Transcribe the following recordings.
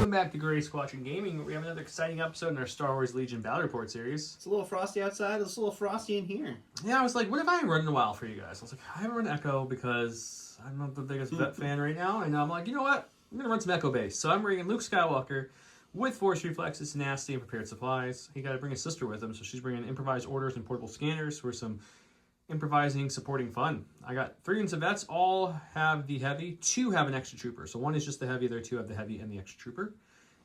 Welcome back to Gray Squadron Gaming. We have another exciting episode in our Star Wars Legion Battle Report series. It's a little frosty outside. It's a little frosty in here. Yeah, I was like, what if I haven't run in a while for you guys? I was like, I haven't run Echo because I'm not the biggest vet fan right now. And I'm like, you know what? I'm going to run some Echo base. So I'm bringing Luke Skywalker with Force Reflexes, Tenacity, and Prepared Supplies. He got to bring his sister with him, so she's bringing improvised orders and portable scanners for some improvising, supporting fun. I got 3 units of vets. All have the heavy. 2 have an extra trooper. So 1 is just the heavy. The other 2 have the heavy and the extra trooper.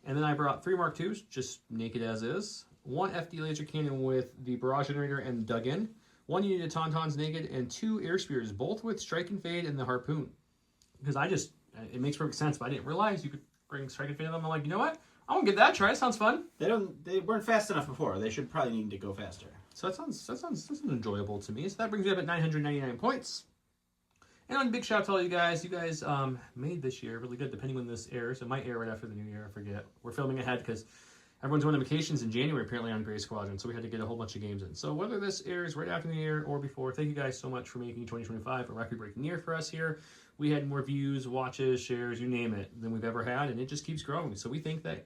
And then I brought 3 Mark IIs, just naked as is. 1 FD laser cannon with the barrage generator and dug in. 1 unit of Tauntauns naked, and 2 air spears, both with strike and fade and the harpoon. Because it makes perfect sense, but I didn't realize you could bring strike and fade on them. I'm like, you know what? I want to give that a try. It sounds fun. They weren't fast enough before. They should probably need to go faster. So that sounds enjoyable to me. So that brings me up at 999 points. And on big shout out to all you guys. You guys made this year really good, depending when this airs. It might air right after the new year, I forget. We're filming ahead because everyone's going on vacations in January, apparently, on Gray Squadron. So we had to get a whole bunch of games in. So whether this airs right after the year or before, thank you guys so much for making 2025 a record-breaking year for us here. We had more views, watches, shares, you name it, than we've ever had. And it just keeps growing. So we think that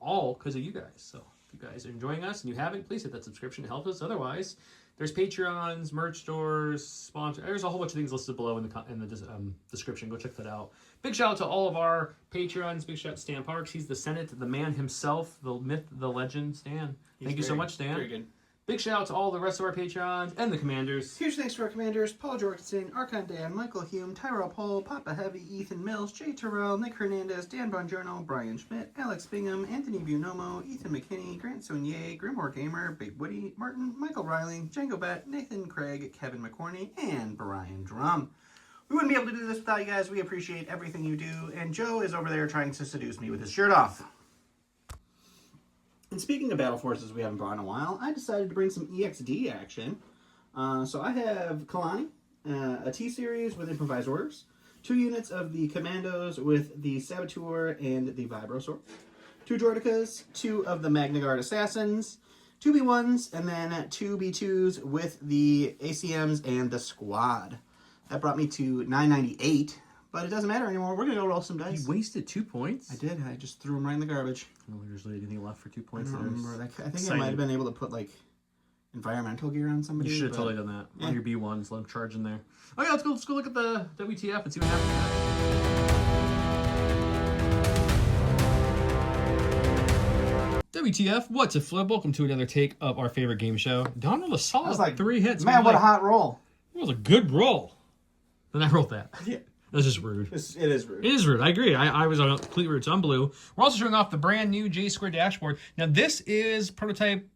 all because of you guys. So if you guys are enjoying us and you haven't, please hit that subscription to help us. Otherwise, there's Patreons, merch stores, sponsors. There's a whole bunch of things listed below in the description. Go check that out. Big shout out to all of our Patreons. Big shout out to Stan Parks. He's the Senate, the man himself, the myth, the legend, Stan. Thank you so much, Stan. Very good. Big shout out to all the rest of our Patreons and the Commanders. Huge thanks to our Commanders: Paul Jorgensen, Archon Dan, Michael Hume, Tyrell Pohl, Papa Heavy, Ethan Mills, Jay Terrell, Nick Hernandez, Dan Bongiorno, Brian Schmidt, Alex Bingham, Anthony Buonomo, Ethan McKinney, Grant Saunier, Grimoire Gamer, Big Woody, Martin, Michael Riley, Django Bet, Nathan Craig, Kevin McCorney, and Brian Drum. We wouldn't be able to do this without you guys. We appreciate everything you do. And Joe is over there trying to seduce me with his shirt off. And speaking of battle forces we haven't brought in a while, I decided to bring some EXD action. So I have Kalani, a T-Series with improvised orders, 2 units of the Commandos with the Saboteur and the Vibrosaur, 2 Droidicas, 2 of the Magna Guard Assassins, 2 B1s, and then 2 B2s with the ACMs and the Squad. That brought me to 998. But it doesn't matter anymore. We're going to go roll some dice. You wasted 2 points? I did. I just threw them right in the garbage. Oh, there's really anything left for 2 points. I don't remember. I think I might have been able to put, like, environmental gear on somebody. You should have totally done that. Yeah. On your B1s, let them charge in there. Oh, yeah, let's go look at the WTF and see what happens. WTF, what's a flip? Welcome to another take of our favorite game show. Don rolled a solid like 3 hits. Man, what a hot roll. It was a good roll. Then I rolled that. Yeah. That's just rude. It is rude. It is rude. I agree. I was on complete rude. So I'm blue. We're also showing off the brand new J-Square dashboard. Now, this is prototype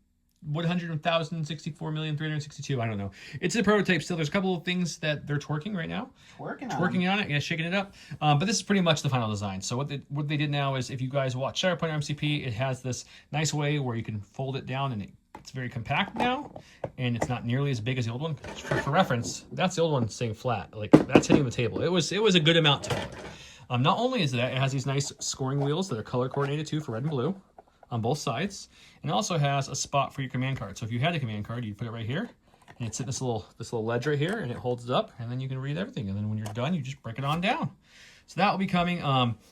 100,064,362. I don't know. It's a prototype still. There's a couple of things that they're twerking right now. Twerking on it. Yeah, shaking it up. But this is pretty much the final design. So what they did now is, if you guys watch Shatterpoint MCP, it has this nice way where you can fold it down, and it's very compact now, and it's not nearly as big as the old one. For reference, that's the old one staying flat. Like, that's hitting the table. It was a good amount taller. Not only is that, it has these nice scoring wheels that are color coordinated too for red and blue on both sides, and it also has a spot for your command card. So if you had a command card, you'd put it right here, and it's in this little ledge right here, and it holds it up, and then you can read everything. And then when you're done, you just break it on down. So that will be coming.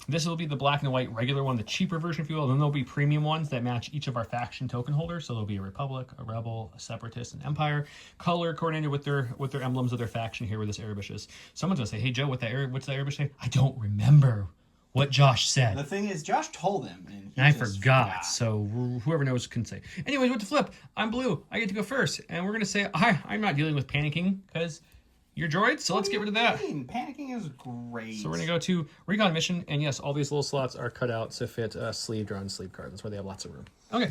This will be the black and white regular one, the cheaper version, if you will. Then there'll be premium ones that match each of our faction token holders. So there'll be a Republic, a Rebel, a Separatist, an Empire, color coordinated with their emblems of their faction here, where this Airbush is. Someone's gonna say, "Hey Joe, what's that Airbush say?" I don't remember what Josh said. The thing is, Josh told him, and I forgot. So whoever knows can say. Anyways, what to flip? I'm blue. I get to go first, and we're gonna say, I'm not dealing with panicking because you're droids, so let's get rid of that. Panicking is great. So we're going to go to Recon Mission, and yes, all these little slots are cut out to fit a sleeved or unsleeved card. That's why they have lots of room. Okay.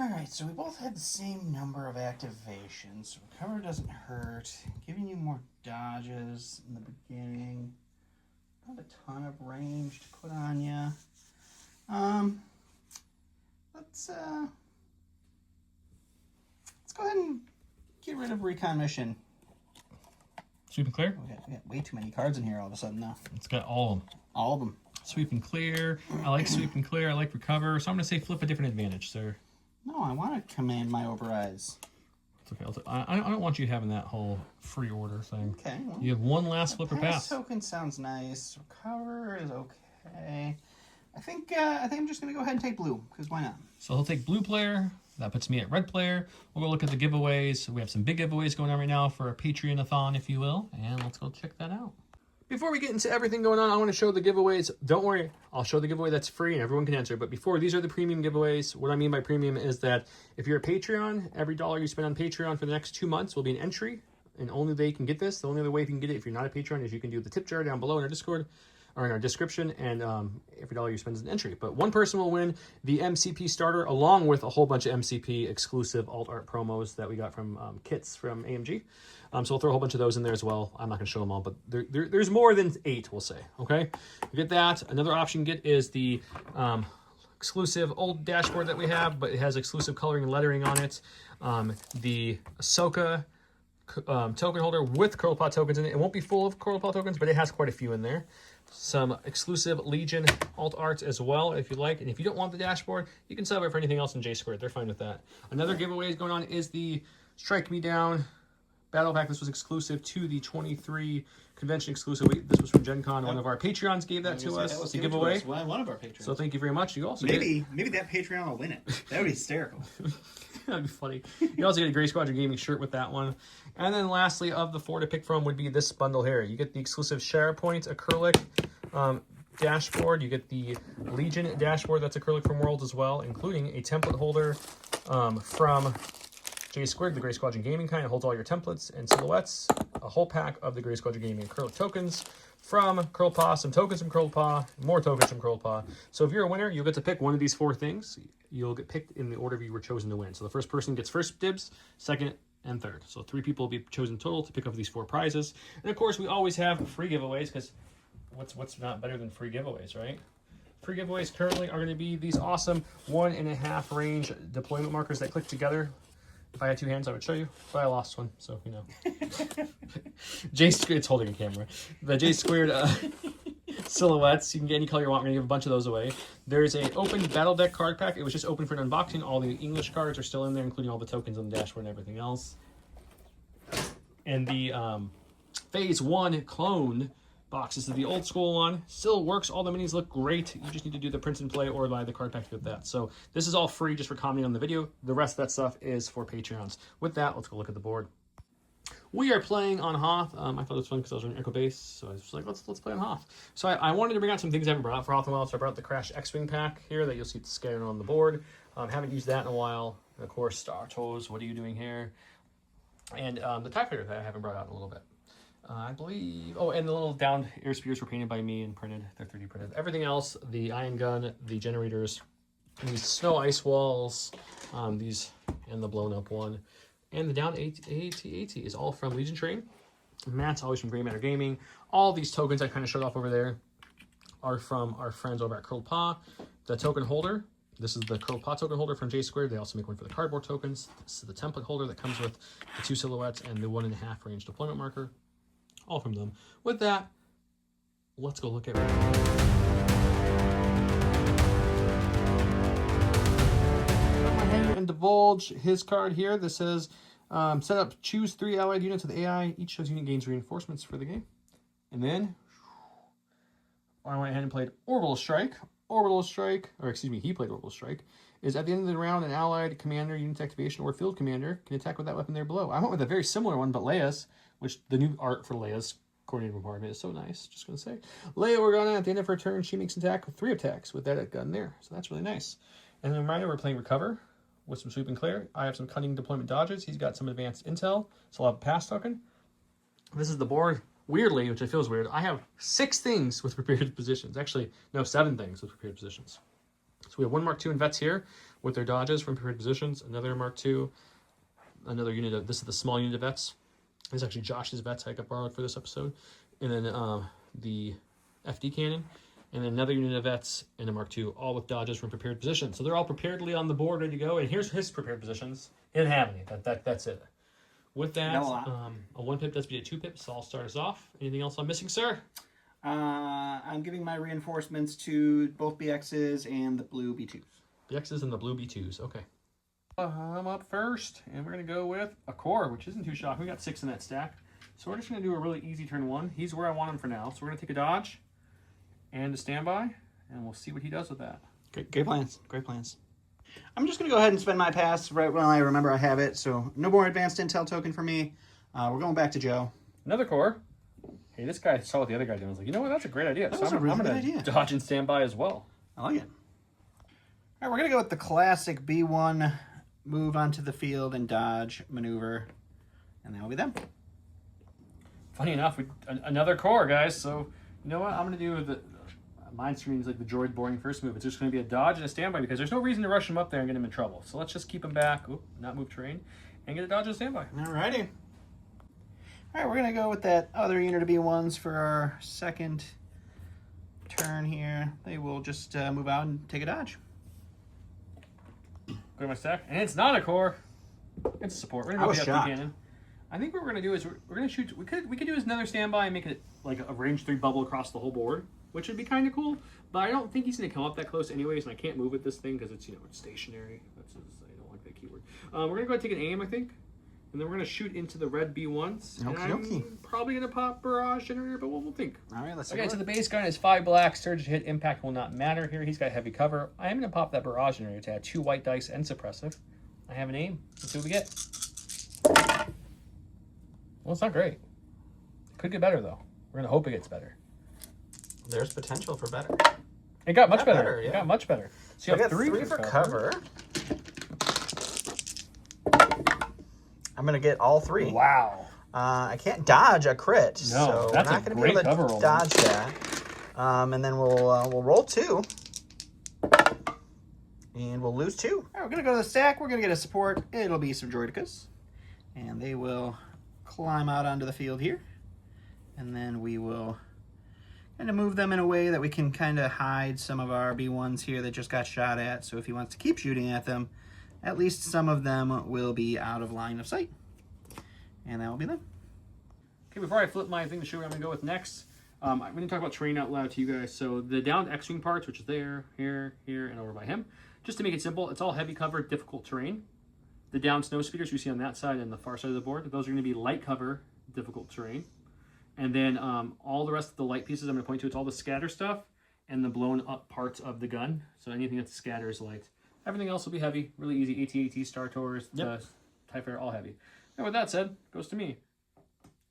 Alright, so we both had the same number of activations. So recover doesn't hurt. Giving you more dodges in the beginning. Not a ton of range to put on you. Let's go ahead and get rid of Recon Mission. Sweep and clear? We got way too many cards in here all of a sudden now. It's got all of them. All of them. Sweep and clear. I like sweep and clear. I like recover. So I'm going to say flip a different advantage, sir. No, I want to command my overrides. It's okay. I don't want you having that whole free order thing. Okay. Well, you have one last flip or pass. Token sounds nice. Recover is okay. I think I'm just going to go ahead and take blue, because why not? So he'll take blue player. That puts me at red player. We'll go look at the giveaways. We have some big giveaways going on right now for a Patreon-a-thon, if you will. And let's go check that out. Before we get into everything going on, I want to show the giveaways. Don't worry, I'll show the giveaway that's free and everyone can enter. But before, these are the premium giveaways. What I mean by premium is that if you're a Patreon, every dollar you spend on Patreon for the next 2 months will be an entry. And only they can get this. The only other way you can get it if you're not a Patreon is you can do the tip jar down below in our Discord or in our description, and every dollar you spend is an entry. But one person will win the MCP starter along with a whole bunch of MCP exclusive alt art promos that we got from kits from AMG. So we'll throw a whole bunch of those in there as well. I'm not going to show them all, but there's more than 8, we'll say. Okay, you get that. Another option you get is the exclusive old dashboard that we have, but it has exclusive coloring and lettering on it. The Ahsoka token holder with CurlPaw tokens in it. It won't be full of CurlPaw tokens, but it has quite a few in there. Some exclusive Legion alt art as well, if you like. And if you don't want the dashboard, you can sub it for anything else in J2. They're fine with that. Another giveaway going on is the Strike Me Down Battle Pack. This was exclusive to the 23 convention exclusive. This was from Gen Con. One of our Patreons gave that to us to give away. One of our Patreons. So thank you very much. You also maybe that Patreon will win it. That would be hysterical. That'd be funny. You also get a Grey Squadron Gaming shirt with that one. And then lastly, of the 4 to pick from would be this bundle here. You get the exclusive SharePoint acrylic dashboard. You get the Legion dashboard that's acrylic from Worlds as well, including a template holder from J2, the Grey Squadron Gaming kind. It holds all your templates and silhouettes. A whole pack of the Grey Squadron Gaming acrylic tokens from CurlPaw, some tokens from CurlPaw, more tokens from CurlPaw. So if you're a winner, you'll get to pick one of these 4 things. You'll get picked in the order you were chosen to win. So the first person gets first dibs, second, and third. So 3 people will be chosen total to pick up these 4 prizes. And of course, we always have free giveaways, because what's not better than free giveaways, right? Free giveaways currently are going to be these awesome 1.5 range deployment markers that click together. If I had 2 hands, I would show you, but I lost one, so you know. It's holding a camera. The J2 silhouettes, you can get any color you want. We're going to give a bunch of those away. There's a open battle deck card pack. It was just open for an unboxing. All the English cards are still in there, including all the tokens on the dashboard and everything else. And the Phase 1 clone boxes of the old school one still works. All the minis look great. You just need to do the print and play or buy the card pack to get that. So this is all free just for commenting on the video. The rest of that stuff is for Patreons. With that, let's go look at the board. We are playing on Hoth. I thought it was fun because I was running Echo Base, so I was just like, let's play on Hoth. So I wanted to bring out some things I haven't brought out for Hoth in a while, so I brought out the Crash X-Wing pack here that you'll see scattered on the board. Haven't used that in a while. And of course, Star Toes, what are you doing here? And the TIE Fighter that I haven't brought out in a little bit. I believe, oh, and the little downed air spears were painted by me and printed. They're 3D printed. Everything else, the ion gun, the generators, these snow ice walls, these, and the blown up one, and the down AT is all from Legion Train. Matt's always from Grey Matter Gaming. All these tokens I kind of showed off over there are from our friends over at CurlPaw. The token holder, this is the CurlPaw token holder from J2. They also make one for the cardboard tokens. This is the template holder that comes with the 2 silhouettes and the 1.5 range deployment marker. All from them. With that, let's go look at it. And divulge his card here. This says, set up, choose 3 allied units with AI. Each shows unit gains reinforcements for the game. And then, I went ahead and played Orbital Strike. Orbital Strike, or excuse me, he played Orbital Strike, is at the end of the round, an allied commander, unit activation, or field commander can attack with that weapon there below. I went with a very similar one, but Leia's, which the new art for Leia's coordinated bombardment is so nice. Just going to say. Leia Organa, at the end of her turn, she makes an attack with 3 attacks with that gun there. So that's really nice. And a reminder, we're playing Recover with some Sweep and Clear. I have some cunning deployment dodges. He's got some advanced intel, so I'll have a pass token. This is the board. Weirdly, which I feel is weird, I have 6 things with prepared positions. Actually, no, 7 things with prepared positions. So we have 1 Mark II and vets here with their dodges from prepared positions. Another Mark II, another unit of, this is the small unit of vets. This is actually Josh's vets I got borrowed for this episode. And then the FD cannon. And then another unit of vets and a Mark II, all with dodges from prepared positions. So they're all preparedly on the board, ready to go. And here's his prepared positions. He didn't have any. That's it. With that, a 1 pip does beat a 2 pip, so I'll start us off. Anything else I'm missing, sir? I'm giving my reinforcements to both BXs and the blue B2s. BXs and the blue B2s, okay. I'm up first, and we're going to go with a core, which isn't too shocking. We got 6 in that stack. So we're just going to do a really easy turn 1. He's where I want him for now. So we're going to take a dodge and a standby, and we'll see what he does with that. Great plans. Great plans. I'm just going to go ahead and spend my pass right when I remember I have it. So no more advanced intel token for me. We're going back to Joe. Another core. Hey, this guy saw what the other guy did. I was like, you know what? That's a great idea. That was a really good idea. Dodge and standby as well. I like it. All right, we're going to go with the classic B1, move onto the field and dodge maneuver. And that will be them. Funny enough, another core, guys. So, you know what? I'm going to do mine screams like the droid boring first move. It's just going to be a dodge and a standby because there's no reason to rush him up there and get him in trouble. So let's just keep him back. Oop, not move terrain. And get a dodge and a standby. All righty. All right, we're going to go with that other unit of B1s for our second turn here. They will just move out and take a dodge. Go to my stack. And it's not a core. It's a support. We're going to go with cannon. I think what we're going to do is we're going to shoot. We could do another standby and make it like a range 3 bubble across the whole board, which would be kind of cool. But I don't think he's going to come up that close anyways, and I can't move with this thing because it's, you know, it's stationary. I don't like that keyword. We're going to go ahead and take an aim, I think. And then we're going to shoot into the red B1s. Okay. I'm probably going to pop barrage generator, but we'll think. All right, let's Okay, so the base gun is 5 black. Surge hit impact will not matter here. He's got heavy cover. I am going to pop that barrage generator to add 2 white dice and suppressive. I have an aim. Let's see what we get. Well, it's not great. It could get better, though. We're going to hope it gets better. There's potential for better. It got much better. Yeah. It got much better. So you have 3 for cover. I'm going to get all 3. Wow. I can't dodge a crit, so that's we're not going to be able to dodge that. And then we'll roll 2. And we'll lose 2. All right, we're going to go to the stack. We're going to get a support. It'll be some droidicas. And they will climb out onto the field here. And then we will kind of move them in a way that we can kind of hide some of our B1s here that just got shot at. So if he wants to keep shooting at them, at least some of them will be out of line of sight. And that will be them. Okay, before I flip my thing to show what I'm going to go with next, I'm going to talk about terrain out loud to you guys. So the downed X-Wing parts, which is there, here, and over by him. Just to make it simple, it's all heavy cover, difficult terrain. The downed snow speeders you see on that side and the far side of the board, those are going to be light cover, difficult terrain. And then all the rest of the light pieces I'm going to point to, it's all the scatter stuff and the blown up parts of the gun. So anything that scatters light. Everything else will be heavy, really easy. AT-AT, Star Tours, TIE Fighter, all heavy. And with that said, goes to me.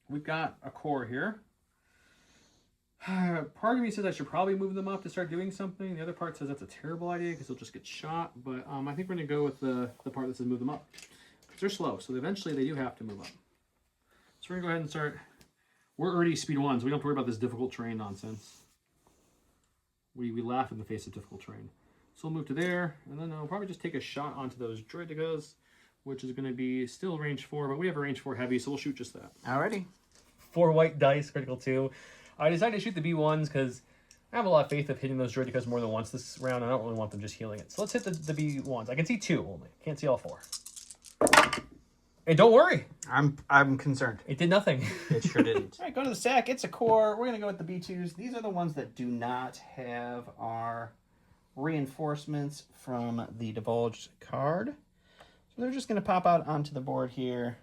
We've got a core here. Part of me says I should probably move them up to start doing something. The other part says that's a terrible idea because they'll just get shot. But I think we're going to go with the part that says move them up. Because they're slow, so eventually they do have to move up. So we're going to go ahead and start. We're already speed 1s. We don't have to worry about this difficult terrain nonsense. We laugh in the face of difficult terrain. So we'll move to there, and then I'll probably just take a shot onto those droidicas, which is going to be still range 4, but we have a range 4 heavy, so we'll shoot just that. Alrighty. 4 white dice, critical 2. I decided to shoot the B1s because I have a lot of faith of hitting those droidicas more than once this round. I don't really want them just healing it. So let's hit the B1s. I can see 2 only. Can't see all 4. Hey, don't worry. I'm concerned. It did nothing. It sure didn't. All right, go to the stack. It's a core. We're going to go with the B2s. These are the ones that do not have our reinforcements from the divulged card. So they're just going to pop out onto the board here.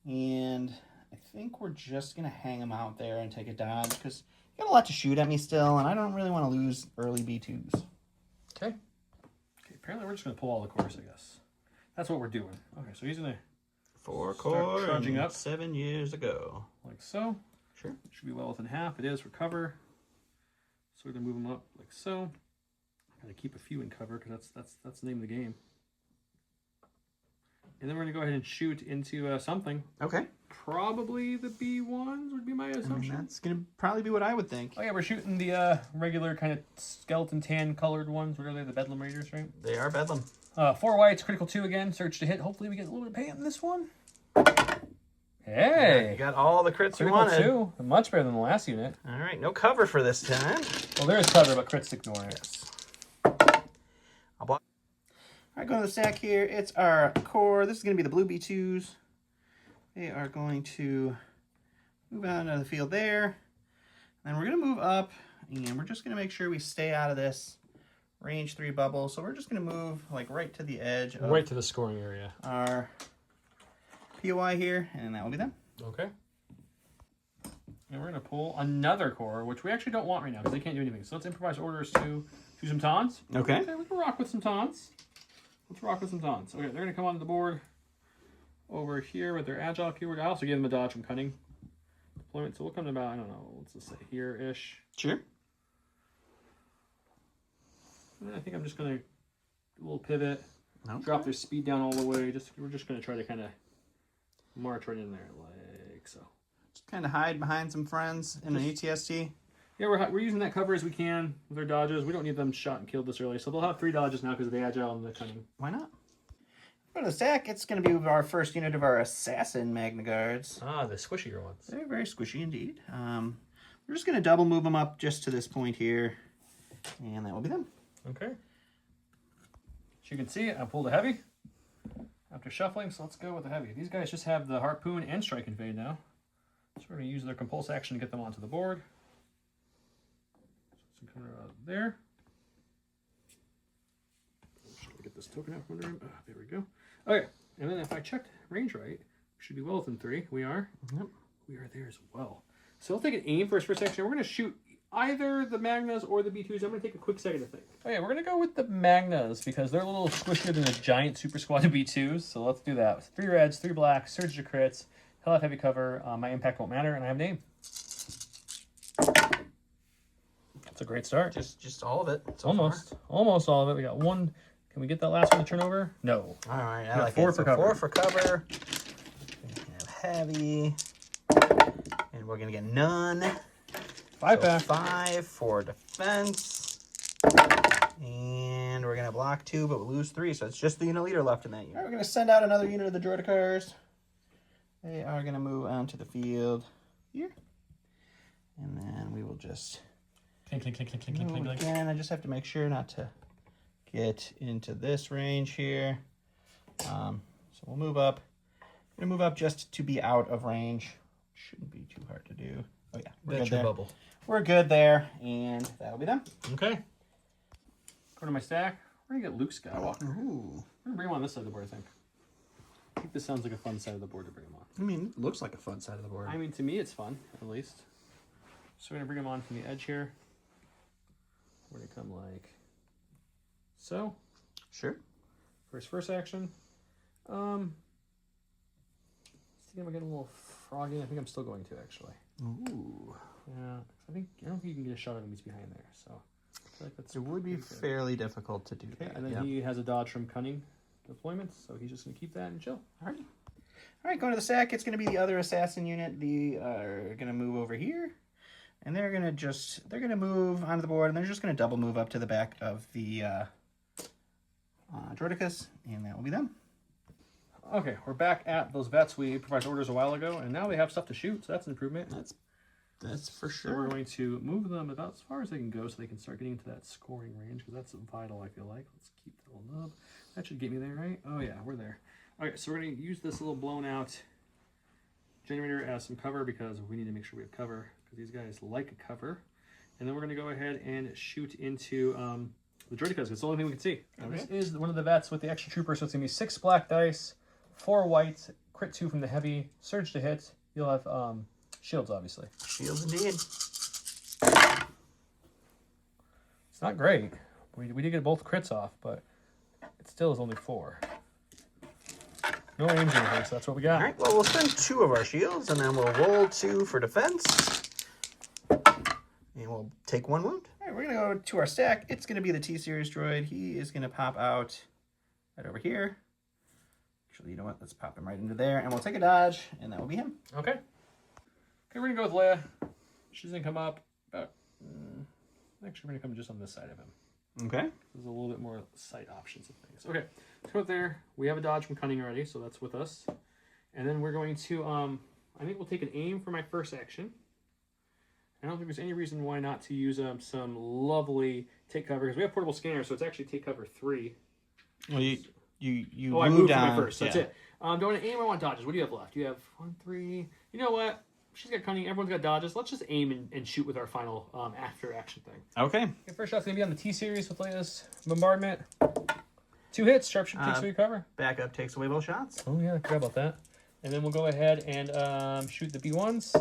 And I think we're just going to hang them out there and take a dodge because you got a lot to shoot at me still, and I don't really want to lose early B2s. Okay. Apparently we're just going to pull all the cores, I guess. That's what we're doing. Okay, so he's going to 4 core trudging up 7 years ago. Like so. Sure. Should be well within half. It is for cover. So we're going to move them up like so. Got to keep a few in cover because that's the name of the game. And then we're going to go ahead and shoot into something. Okay. Probably the B1s would be my assumption. That's going to probably be what I would think. Oh yeah, we're shooting the regular kind of skeleton tan colored ones. What are they? The Bedlam Raiders, right? They are Bedlam. 4 whites, critical 2 again. Surge to hit. Hopefully we get a little bit of paint in this one. Hey! Yeah, you got all the crits you wanted. 2. Much better than the last unit. All right, no cover for this time. Well, there is cover, but crits ignore it. Yes. All right, going to the stack here. It's our core. This is going to be the blue B2s. They are going to move out of the field there. Then we're going to move up, and we're just going to make sure we stay out of this range 3 bubble. So we're just going to move like right to the edge of right to the scoring area. Our POI here, and that will be them. Okay. And we're going to pull another core, which we actually don't want right now because they can't do anything. So let's improvise orders to some tauns. Okay. We can rock with some tauns. Let's rock with some tauns. Okay, they're going to come onto the board over here with their agile keyword. I also gave them a dodge from cunning deployment. So we'll come to about, I don't know, let's just say here-ish. Sure. And I think I'm just going to do a little pivot, okay. Drop their speed down all the way. We're just going to try to kind of march right in there like so. Just kind of hide behind some friends in an ETST. Yeah, we're using that cover as we can with their dodges. We don't need them shot and killed this early. So they'll have 3 dodges now because of the agile and the cunning. Why not? For the stack, it's going to be our first unit of our Assassin Magna Guards. Ah, the squishier ones. They're very squishy indeed. We're just going to double move them up just to this point here. And that will be them. Okay. As you can see, I pulled a heavy after shuffling, so let's go with the heavy. These guys just have the harpoon and strike and fade now. So we're going to use their compulse action to get them onto the board. So come out there. Just going to get this token out from under him. There we go. Okay, and then if I checked range right, we should be well within 3. We are. Yep. We are there as well. So I'll take an aim for his first action. We're going to shoot either the Magnas or the B2s. I'm going to take a quick second to think. Okay, we're going to go with the Magnas because they're a little squishier than the giant super squad of B2s. So let's do that. 3 reds, 3 blacks, surge to crits. He'll have heavy cover. My impact won't matter, and I have an aim. That's a great start. Just all of it. So almost all of it. We got 1. Can we get that last one to turn over? No. All right, I like 4 it. for cover. 4 for cover. We have heavy. And we're going to get none. 5 back. 5 for defense. And we're going to block 2, but we'll lose 3. So it's just the unit leader left in that unit. All right, we're going to send out another unit of the Droidicars. They are going to move onto the field here. And then we will just Clink, clink, clink, clink, clink, clink, clink. again. I just have to make sure not to get into this range here. So we'll move up. I'm going to move up just to be out of range. Shouldn't be too hard to do. Oh, yeah. We're That's good your there. bubble. We're good there. And that'll be them. Okay. Go to my stack. We're going to get Luke Skywalker. Ooh. We're going to bring him on this side of the board, I think. I think this sounds like a fun side of the board to bring him on. I mean, it looks like a fun side of the board. I mean, to me, it's fun, at least. So we're going to bring him on from the edge here. We're going to come like so. Sure. For his first action. I think I'm getting a little froggy. I think I'm still going to, actually. Ooh. Yeah. I don't think you can get a shot of him. He's behind there. So I feel like that's It would be fairly difficult to do that. And then he has a dodge from cunning deployment, so he's just going to keep that and chill. All right. All right, going to the stack. It's going to be the other assassin unit. They are going to move over here. And they're going to move onto the board, and they're just going to double move up to the back of the Droidicus, and that will be them. Okay, we're back at those vets we provided orders a while ago, and now they have stuff to shoot, so that's an improvement. That's for sure. So we're going to move them about as far as they can go so they can start getting into that scoring range, because that's vital, I feel like. Let's keep the little nub. That should get me there, right? Oh, yeah, we're there. All right, so we're going to use this little blown-out generator as some cover, because we need to make sure we have cover, because these guys like a cover. And then we're going to go ahead and shoot into the Droidicus, because it's the only thing we can see. Okay. This is one of the vets with the extra trooper, so it's going to be 6 black dice, 4 white, crit 2 from the heavy, surge to hit. You'll have shields, obviously. Shields indeed. It's not great. We did get both crits off, but it still is only 4. No aims or anything, so that's what we got. All right, well, we'll spend 2 of our shields, and then we'll roll 2 for defense. And we'll take 1 wound. All right, we're going to go to our stack. It's going to be the T-Series droid. He is going to pop out right over here. Actually, you know what? Let's pop him right into there, and we'll take a dodge, and that will be him. Okay. Okay, we're going to go with Leia. She's going to come up about... actually, we're going to come just on this side of him. Okay. There's a little bit more sight options and things. Okay, let's go up there. We have a dodge from cunning already, so that's with us. And then we're going to, I think we'll take an aim for my first action. I don't think there's any reason why not to use some lovely take cover, because we have portable scanner, so it's actually take cover 3. Well, you I moved down. for my first, so that's it. Don't aim, I want dodges. What do you have left? You have 1, 3. You know what? She's got cunning, everyone's got dodges. Let's just aim and shoot with our final after action thing. Okay. Okay, first shot's going to be on the T-Series with Leia's bombardment. 2 hits, sharpshooter takes away cover. Backup takes away both shots. Oh yeah, I forgot about that. And then we'll go ahead and shoot the B1s.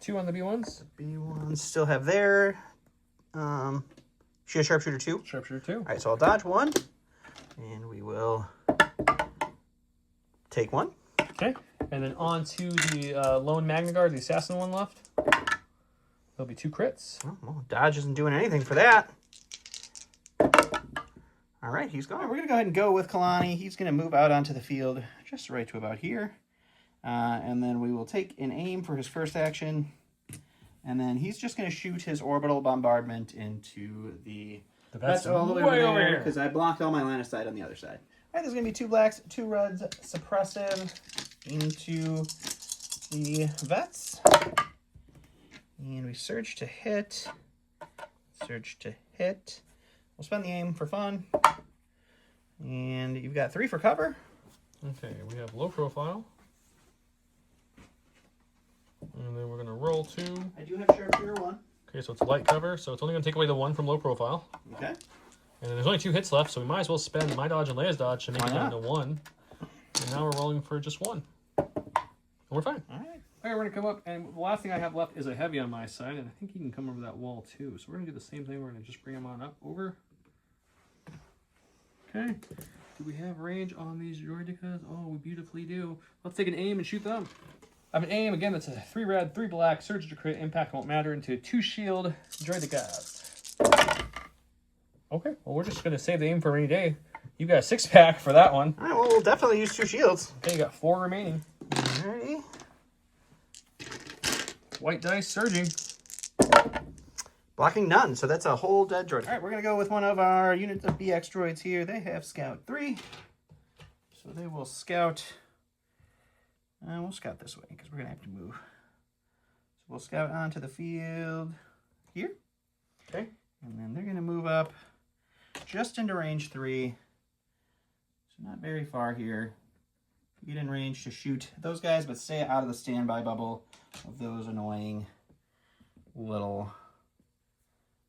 2 on the B1s. B1s still have their... she has sharpshooter 2. Sharpshooter 2. All right, so I'll dodge 1. And we will take 1. Okay. And then on to the Lone Magna Guard, the Assassin one left. There'll be 2 crits. Well, dodge isn't doing anything for that. All right, he's gone. We're going to go ahead and go with Kalani. He's going to move out onto the field just right to about here. And then we will take an aim for his first action. And then he's just going to shoot his orbital bombardment into the... That's all the way over there, because I blocked all my line of sight on the other side. All right, there's going to be 2 blacks, 2 reds, suppressive into the vets. And we surge to hit. Surge to hit. We'll spend the aim for fun. And you've got 3 for cover. Okay, we have low profile. And then we're going to roll 2. I do have sharpshooter 1. Okay, so it's light cover, so it's only going to take away the 1 from low profile. Okay. And then there's only 2 hits left, so we might as well spend my dodge and Leia's dodge to make it down to 1. And now we're rolling for just 1. And we're fine. All right. All right, we're going to come up, and the last thing I have left is a heavy on my side, and I think he can come over that wall too. So we're going to do the same thing. We're going to just bring him on up over. Okay. Do we have range on these droidicas? Oh, we beautifully do. Let's take an aim and shoot them. I have an aim, again, that's a 3 red, 3 black, surge to crit, impact won't matter, into 2 shield droidicas. Okay, well, we're just going to save the aim for a rainy day. You got a 6-pack for that one. All right, well, we'll definitely use 2 shields. Okay, you got 4 remaining. Alrighty. White dice, surging. Blocking none, so that's a whole dead droid. All right, we're going to go with one of our units of BX droids here. They have Scout 3. So they will scout... we'll scout this way, because we're going to have to move. So we'll scout onto the field here. Okay. And then they're going to move up just into range 3. So not very far here. Get in range to shoot those guys, but stay out of the standby bubble of those annoying little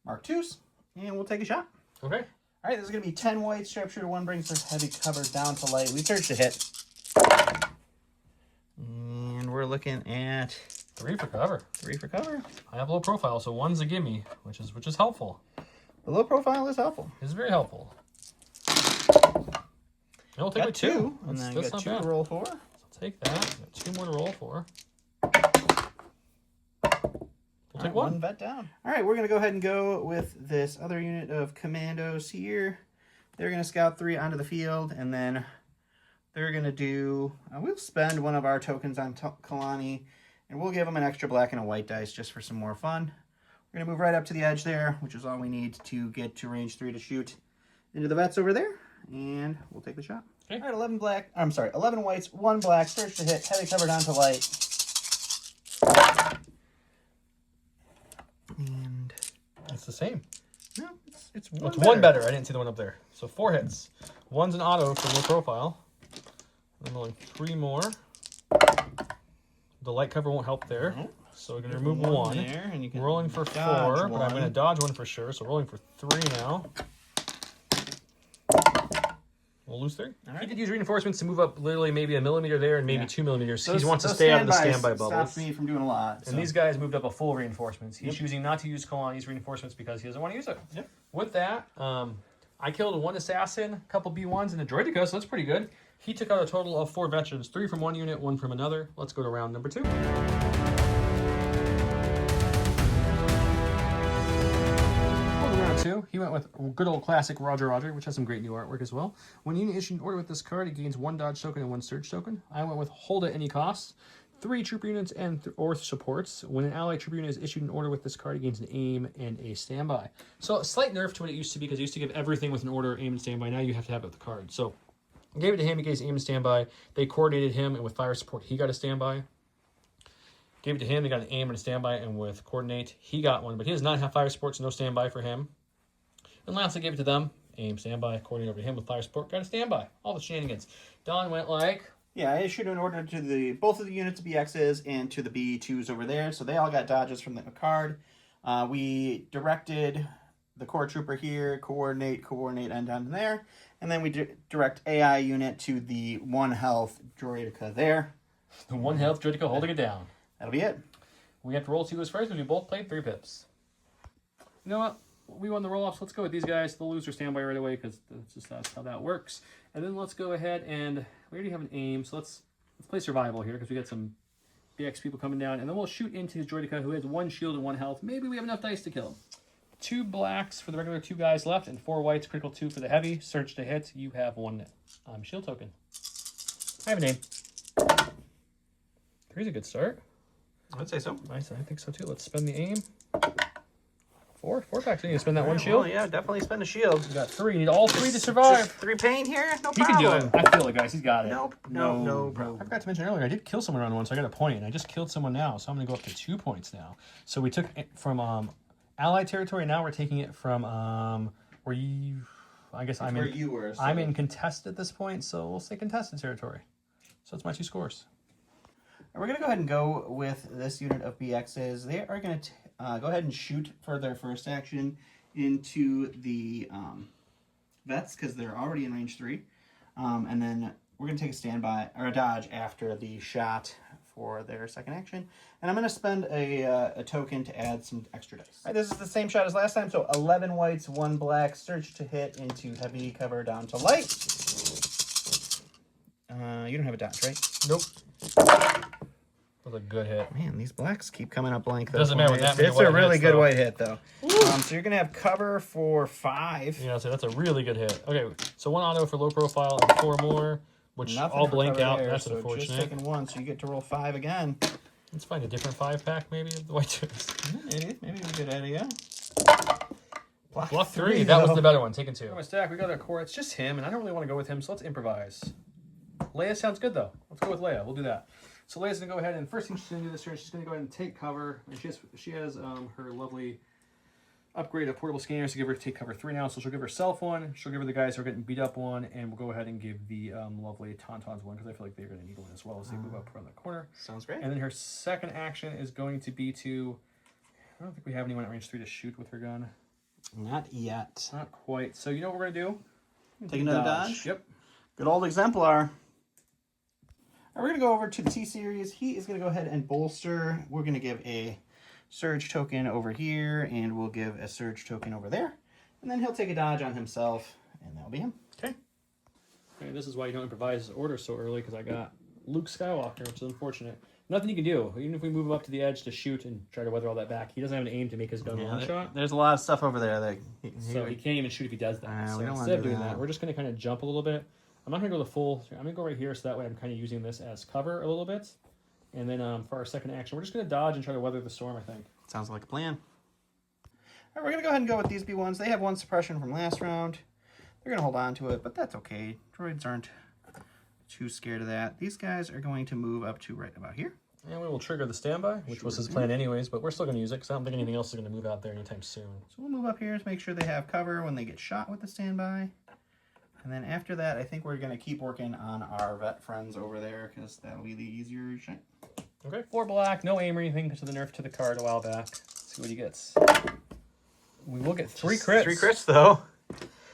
Mark IIs. And we'll take a shot. Okay. All right, this is going to be 10 whites. Sharpshooter 1 brings the heavy cover down to light. We surge to hit. And we're looking at 3 for cover. 3 for cover. I have low profile, so 1's a gimme, which is helpful. The low profile is helpful. It's very helpful. And we'll take Got 2. And then that's got not 2 bad. to roll for. So take that. Got 2 more to roll for. We'll take 1. 1 vet down. All right, we're going to go ahead and go with this other unit of commandos here. They're going to scout 3 onto the field, and then they're going to do... we'll spend one of our tokens on Kalani, and we'll give them an extra black and a white dice just for some more fun. We're going to move right up to the edge there, which is all we need to get to range 3 to shoot into the vets over there, and we'll take the shot. Okay. All right, 11 whites, 1 black, surge to hit, heavy cover down to light. And It's the same. no, it's Well, it's 1 better. I didn't see the one up there. So 4 hits. 1's an auto for low profile. I'm rolling 3 more. The light cover won't help there. So we're going to remove 1. There, and you can Rolling for 4, but I'm going to dodge 1 for sure. So rolling for 3 now. We'll lose 3. All right. He could use reinforcements to move up literally maybe 1 millimeter there and maybe 2 millimeters. He wants to stay out of the standby bubbles. Stops me from doing a lot. And these guys moved up a full reinforcements. He's choosing not to use Kalani's reinforcements because he doesn't want to use it. Yep. With that, I killed 1 assassin, a couple B1s, and a droidica, so that's pretty good. He took out a total of 4 veterans, 3 from one unit, 1 from another. Let's go to round number 2. Round 2, he went with good old classic Roger, which has some great new artwork as well. When unit issued an order with this card, it gains 1 dodge token and 1 surge token. I went with hold at any cost. 3 trooper units and or supports. When an allied trooper unit is issued an order with this card, it gains an aim and a standby. So a slight nerf to what it used to be, because it used to give everything with an order, aim, and standby. Now you have to have it with the card. So I gave it to him, he gave aim and standby. They coordinated him, and with fire support, he got a standby. Gave it to him, he got an aim and a standby, and with coordinate, he got 1. But he does not have fire support, so no standby for him. And lastly, I gave it to them, aim, standby, coordinate over to him with fire support, got a standby. All the shenanigans. Don went like... Yeah, I issued an order to both of the units of BXs and to the B2s over there, so they all got dodges from the card. We directed the core trooper here, coordinate, and down there. And then we direct AI unit to the 1 health droidica there. The 1 health droidica holding it down. That'll be it. We have to roll 2 goes first because we both played 3 pips. You know what? We won the roll-offs. Let's go with these guys. They'll lose their standby right away because that's how that works. And then let's go ahead and we already have an aim, so let's play survival here because we got some BX people coming down, and then we'll shoot into his droidica who has 1 shield and 1 health. Maybe we have enough dice to kill him. 2 blacks for the regular 2 guys left, and 4 whites, critical 2 for the heavy. Surge to hit. You have 1 shield token. I have a name. 3's a good start. I'd say so. Nice, I think so too. Let's spend the aim. 4 packs. You need to spend that 1 shield. Well, yeah, definitely spend a shield. You got 3. You need all 3 to survive. 3 pain here? No He problem. can do it. I feel it, guys. He's got it. Nope. No problem. I forgot to mention earlier, I did kill someone around 1, so I got a point, and I just killed someone now, so I'm going to go up to 2 points now. So we took it from Allied territory, now we're taking it from where you... I guess I'm where in... you were. So. I'm in contested at this point, so we'll say contested territory. So that's my 2 scores. We're going to go ahead and go with this unit of BXs. They are going to go ahead and shoot for their first action into the vets because they're already in range 3. And then we're going to take a standby or a dodge after the shot for their second action. And I'm going to spend a token to add some extra dice. All right, this is the same shot as last time. So 11 whites, 1 black, surge to hit into heavy cover down to light. You don't have a dodge, right? Nope. That was a good hit. Man, these blacks keep coming up blank. Doesn't matter what that many It's a really hits, good though. white hit, though. So you're going to have cover for 5. Yeah, so that's a really good hit. Okay, so 1 auto for low profile and 4 more, which Nothing all for blank cover out. there, That's so unfortunate. just taking 1, so you get to roll 5 again. Let's find a different 5-pack maybe of the white chips. Maybe a good idea. Block 3. That was the better one. Taking 2. My stack. We got our core. It's just him, and I don't really want to go with him, so let's improvise. Leia sounds good though. Let's go with Leia. We'll do that. So Leia's gonna go ahead and first thing she's gonna do this turn, she's gonna go ahead and take cover, and she has her lovely upgrade of portable scanners to give her take cover 3 now. So she'll give herself 1. She'll give her the guys who are getting beat up 1, and we'll go ahead and give the lovely Tauntauns 1 because I feel like they're gonna need 1 as well as they move up around the corner. Sounds great. And then her second action is going to be to. I don't think we have anyone at range 3 to shoot with her gun. Not yet. Not quite. So you know what we're gonna do? Take another dodge. Yep. Good old exemplar. We're going to go over to the T-Series. He is going to go ahead and bolster. We're going to give a surge token over here, and we'll give a surge token over there. And then he'll take a dodge on himself, and that'll be him. Okay. Okay, this is why you don't improvise orders so early, because I got Luke Skywalker, which is unfortunate. Nothing you can do. Even if we move him up to the edge to shoot and try to weather all that back, he doesn't have an aim to make his gun one shot. There's a lot of stuff over there that So he can't even shoot if he does that. So we don't instead of do doing that. that, we're just going to kind of jump a little bit. I'm not going to go the full. I'm going to go right here, so that way I'm kind of using this as cover a little bit. And then for our second action, we're just going to dodge and try to weather the storm, I think. Sounds like a plan. All right, we're going to go ahead and go with these B1s. They have 1 suppression from last round. They're going to hold on to it, but that's okay. Droids aren't too scared of that. These guys are going to move up to right about here. And we will trigger the standby, which was his plan anyways, but we're still going to use it because I don't think anything else is going to move out there anytime soon. So we'll move up here to make sure they have cover when they get shot with the standby. And then after that, I think we're going to keep working on our vet friends over there because that'll be the easier shit. Okay, 4 black, no aim or anything because of the nerf to the card a while back. Let's see what he gets. We will get 3 crits. 3 crits, though.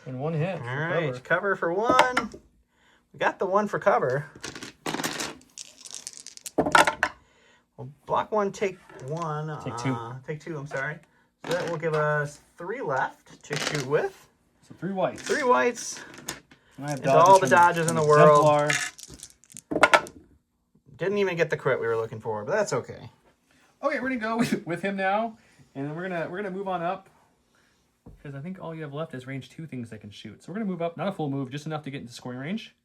In 1 hit. All right, cover for 1. We got the 1 for cover. Well, block 1, take 1. Take 2. Take 2, I'm sorry. So that will give us 3 left to shoot with. So 3 whites. 3 whites. And I have Into all the dodges in the world. Exemplar. Didn't even get the crit we were looking for, but that's okay. Okay, we're gonna go with him now, and then we're gonna move on up because I think all you have left is range 2 things that can shoot. So we're gonna move up, not a full move, just enough to get into scoring range,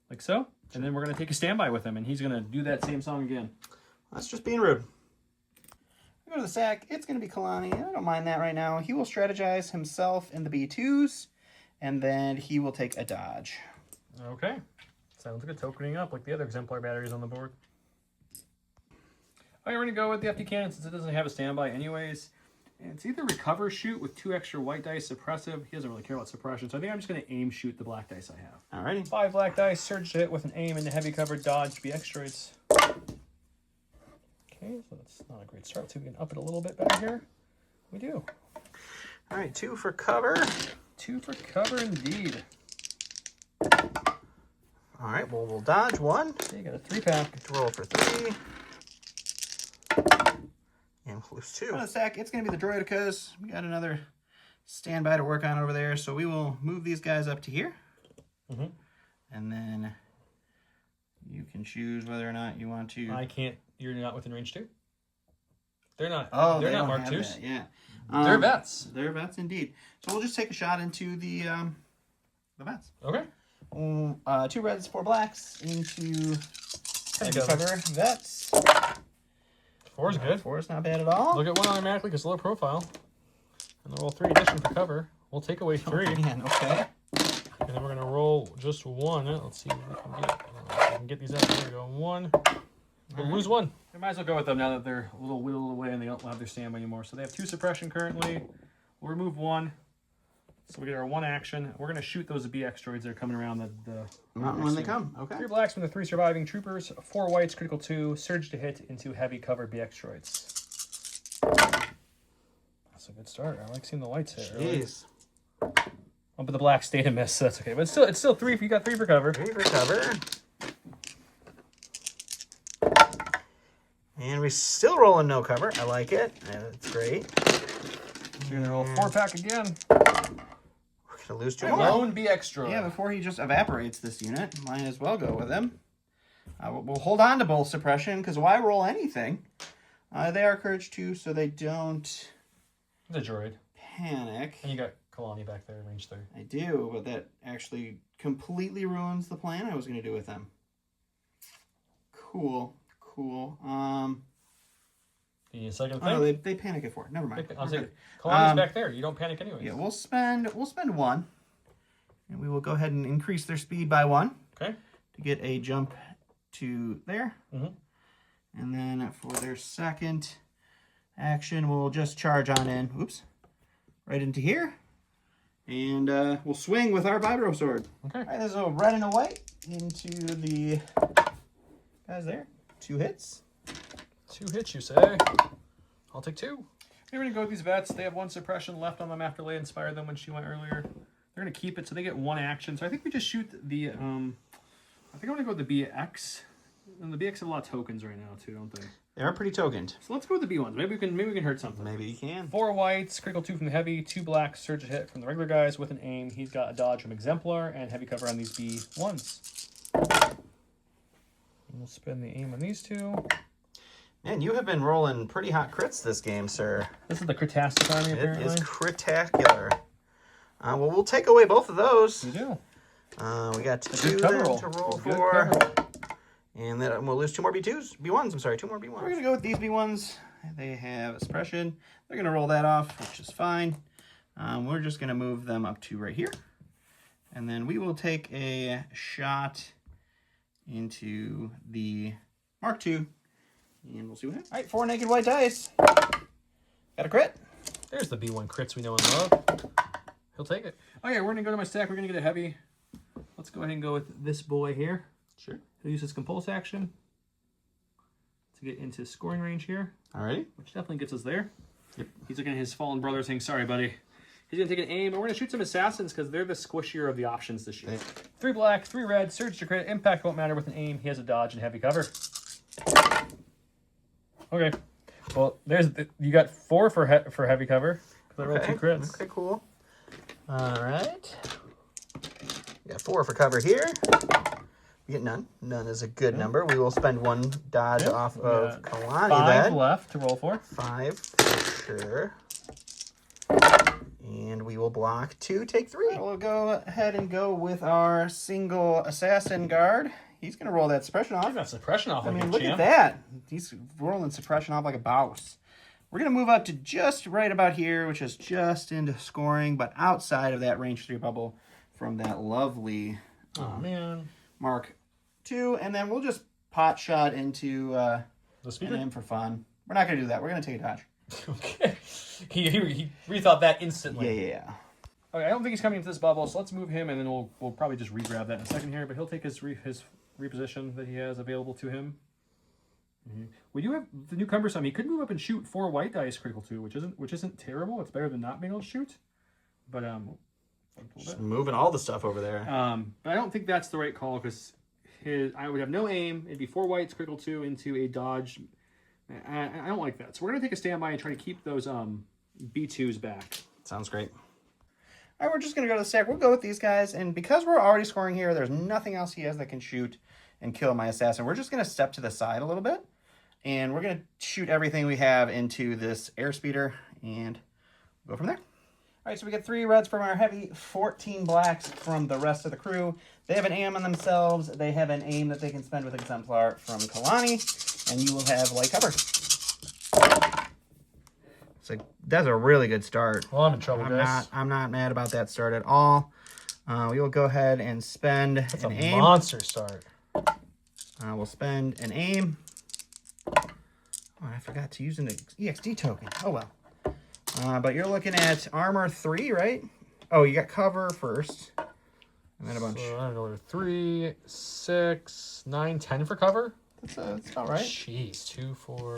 like so. And then we're gonna take a standby with him, and he's gonna do that same song again. That's just being rude. I go to the sack. It's going to be Kalani. I don't mind that right now. He will strategize himself in the B2s, and then he will take a dodge. Okay. Sounds good. Tokening up like the other exemplar batteries on the board. All right, we're going to go with the FD cannon since it doesn't have a standby anyways. And it's either recover shoot with 2 extra white dice, suppressive. He doesn't really care about suppression, so I think I'm just going to aim shoot the black dice I have. Alrighty. 5 black dice, surge to hit with an aim into heavy cover, dodge, BX droids. Okay, so that's not a great start. So we can up it a little bit better here. We do. All right, 2 for cover. 2 for cover indeed. All right, well, we'll dodge 1. Okay, you got a 3-pack. To roll for 3. Lose 2. On the stack, it's going to be the droidicas. We got another standby to work on over there, so we will move these guys up to here. And then you can choose whether or not you want to... I can't... You're not within range 2? They're not. Oh, they're they not don't Mark have 2s. that, yeah. They're vets. They're vets indeed. So we'll just take a shot into the vets. Okay. 2 reds, 4 blacks into heavy cover vets. 4 is good. 4 is not bad at all. Look at 1 automatically because low profile. And then roll 3 addition for cover. We'll take away 3. Oh, man, okay. And then we're going to roll just 1. Let's see if we can get, we can get these out. There we go. 1. We'll lose 1. We might as well go with them now that they're a little whittled away and they don't have their standby anymore. So they have 2 suppression currently. We'll remove 1. So we get our 1 action. We're going to shoot those BX droids that are coming around the mountain when they come. Okay. 3 blacks from the 3 surviving troopers. 4 whites, critical 2. Surge to hit into heavy cover BX droids. That's a good start. I like seeing the whites hit. Jeez. Oh, but the blacks stayed a miss, so that's okay. But it's still 3 if you got 3 for cover. 3 for cover. And we still rolling no cover. I like it. That's great. You're gonna roll 4-pack again. We're gonna lose 2 more. Lone BX droid. Yeah, before he just evaporates this unit, might as well go with him. We'll hold on to both suppression because why roll anything? They are courage 2, so they don't. The droid. Panic. And you got Kalani back there, range 3. I do, but that actually completely ruins the plan I was going to do with them. Cool. You need a second thing? Oh, no, they panic at 4. Never mind. I'll take it. Kalani's back there. You don't panic anyways. Yeah, we'll spend 1, and we will go ahead and increase their speed by 1. Okay. To get a jump to there. And then for their second action, we'll just charge on in. Oops. Right into here. And we'll swing with our vibro sword. Okay. All right, there's a red and a white into the guys there. 2 hits. 2 hits, you say? I'll take 2. We're going to go with these vets. They have 1 suppression left on them after Leia inspired them when she went earlier. They're going to keep it, so they get 1 action. So I think we just shoot the, I think I want to go with the BX. And the BX have a lot of tokens right now, too, don't they? They are pretty tokened. So let's go with the B ones. Maybe we can hurt something. Maybe you can. 4 whites, critical 2 from the heavy, 2 blacks, surge to hit from the regular guys with an aim. He's got a dodge from Exemplar and heavy cover on these B1s. We'll spend the aim on these 2. Man, you have been rolling pretty hot crits this game, sir. This is the Critastic army, apparently. It is critacular. Well, we'll take away both of those. We do. We got 2 there to roll for. And then we'll lose 2 more B2s. B1s, I'm sorry, 2 more B1s. We're going to go with these B1s. They have a suppression. They're going to roll that off, which is fine. We're just going to move them up to right here. And then we will take a shot into the Mark II. And we'll see what happens. All right, 4 naked white dice. Got a crit. There's the B1 crits we know and love. He'll take it. Oh yeah, we're going to go to my stack. We're going to get a heavy. Let's go ahead and go with this boy here. Sure. He'll use his compulse action to get into scoring range here. Alrighty. Which definitely gets us there. Yep. He's looking at his fallen brother saying, sorry, buddy. He's going to take an aim, and we're going to shoot some assassins because they're the squishier of the options this year. 3 black, 3 red, surge to crit, impact won't matter with an aim. He has a dodge and heavy cover. Okay. Well, you got 4 for heavy cover. Because I rolled 2 crits. Okay, cool. Alright. We got 4 for cover here. We get none. None is a good number. We will spend 1 dodge off of Kalani 5 left to roll for. 5 for sure. And we will block 2, take 3. We'll go ahead and go with our single assassin guard. He's going to roll that suppression off. He's got suppression off. I mean, look at that. He's rolling suppression off like a boss. We're going to move up to just right about here, which is just into scoring, but outside of that range 3 bubble from that lovely Mark II. And then we'll just pot shot into the speaker for fun. We're not going to do that. We're going to take a dodge. Okay. He rethought that instantly. Yeah. Okay, I don't think he's coming into this bubble, so let's move him, and then we'll probably just re-grab that in a second here. But he'll take his reposition that he has available to him. We do have the new cumbersome. He could move up and shoot 4 white dice critical 2, which isn't terrible. It's better than not being able to shoot. But just moving all the stuff over there. But I don't think that's the right call because I would have no aim. It'd be 4 whites critical 2 into a dodge I don't like that. So we're going to take a standby and try to keep those B2s back. Sounds great. All right, we're just going to go to the stack. We'll go with these guys. And because we're already scoring here, there's nothing else he has that can shoot and kill my assassin. We're just going to step to the side a little bit. And we're going to shoot everything we have into this airspeeder and go from there. All right, so we get 3 reds from our heavy, 14 blacks from the rest of the crew. They have an aim on themselves. They have an aim that they can spend with Exemplar from Kalani. And you will have light cover. So that's a really good start. Well, I'm in trouble, guys. I'm not mad about that start at all. We will go ahead and spend an aim. Monster start. We'll spend an aim. Oh, I forgot to use an EXD token. Oh, well. But you're looking at armor 3, right? Oh, you got cover first. And then a bunch. So I don't know, 3, 6, 9, 10 for cover? That's all right. Jeez, 2, 4.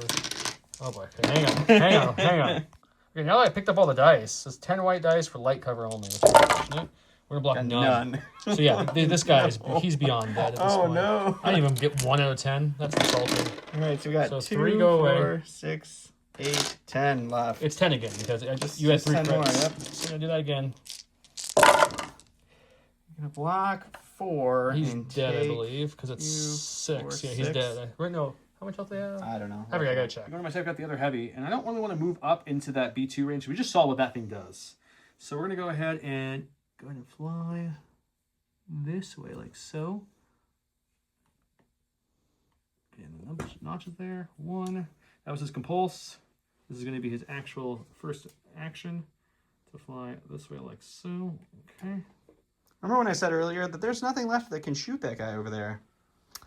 Oh boy. Okay, hang on. Okay, now that I picked up all the dice, it's 10 white dice for light cover only, which is unfortunate. We're gonna block none. So yeah, this guy he's beyond dead at this point. No. I didn't even get 1 out of 10. That's insulting. All right, so we got 2, 3 go 4, away. 6, 8, 10 left. It's 10 again because you had 3 10 more. credits. Yep. So I'm gonna do that again. I'm gonna block 4. He's and dead, I take believe, because it's 6. 4, Yeah, he's 6. dead. Right? No. How much health they have? I don't know. I gotta check. Going to my side, I've got the other heavy, and I don't really want to move up into that B2 range. We just saw what that thing does. So we're gonna go ahead and fly this way, like so. And the notches there. 1. That was his compulse. This is gonna be his actual first action to fly this way, like so. Okay. Remember when I said earlier that there's nothing left that can shoot that guy over there? I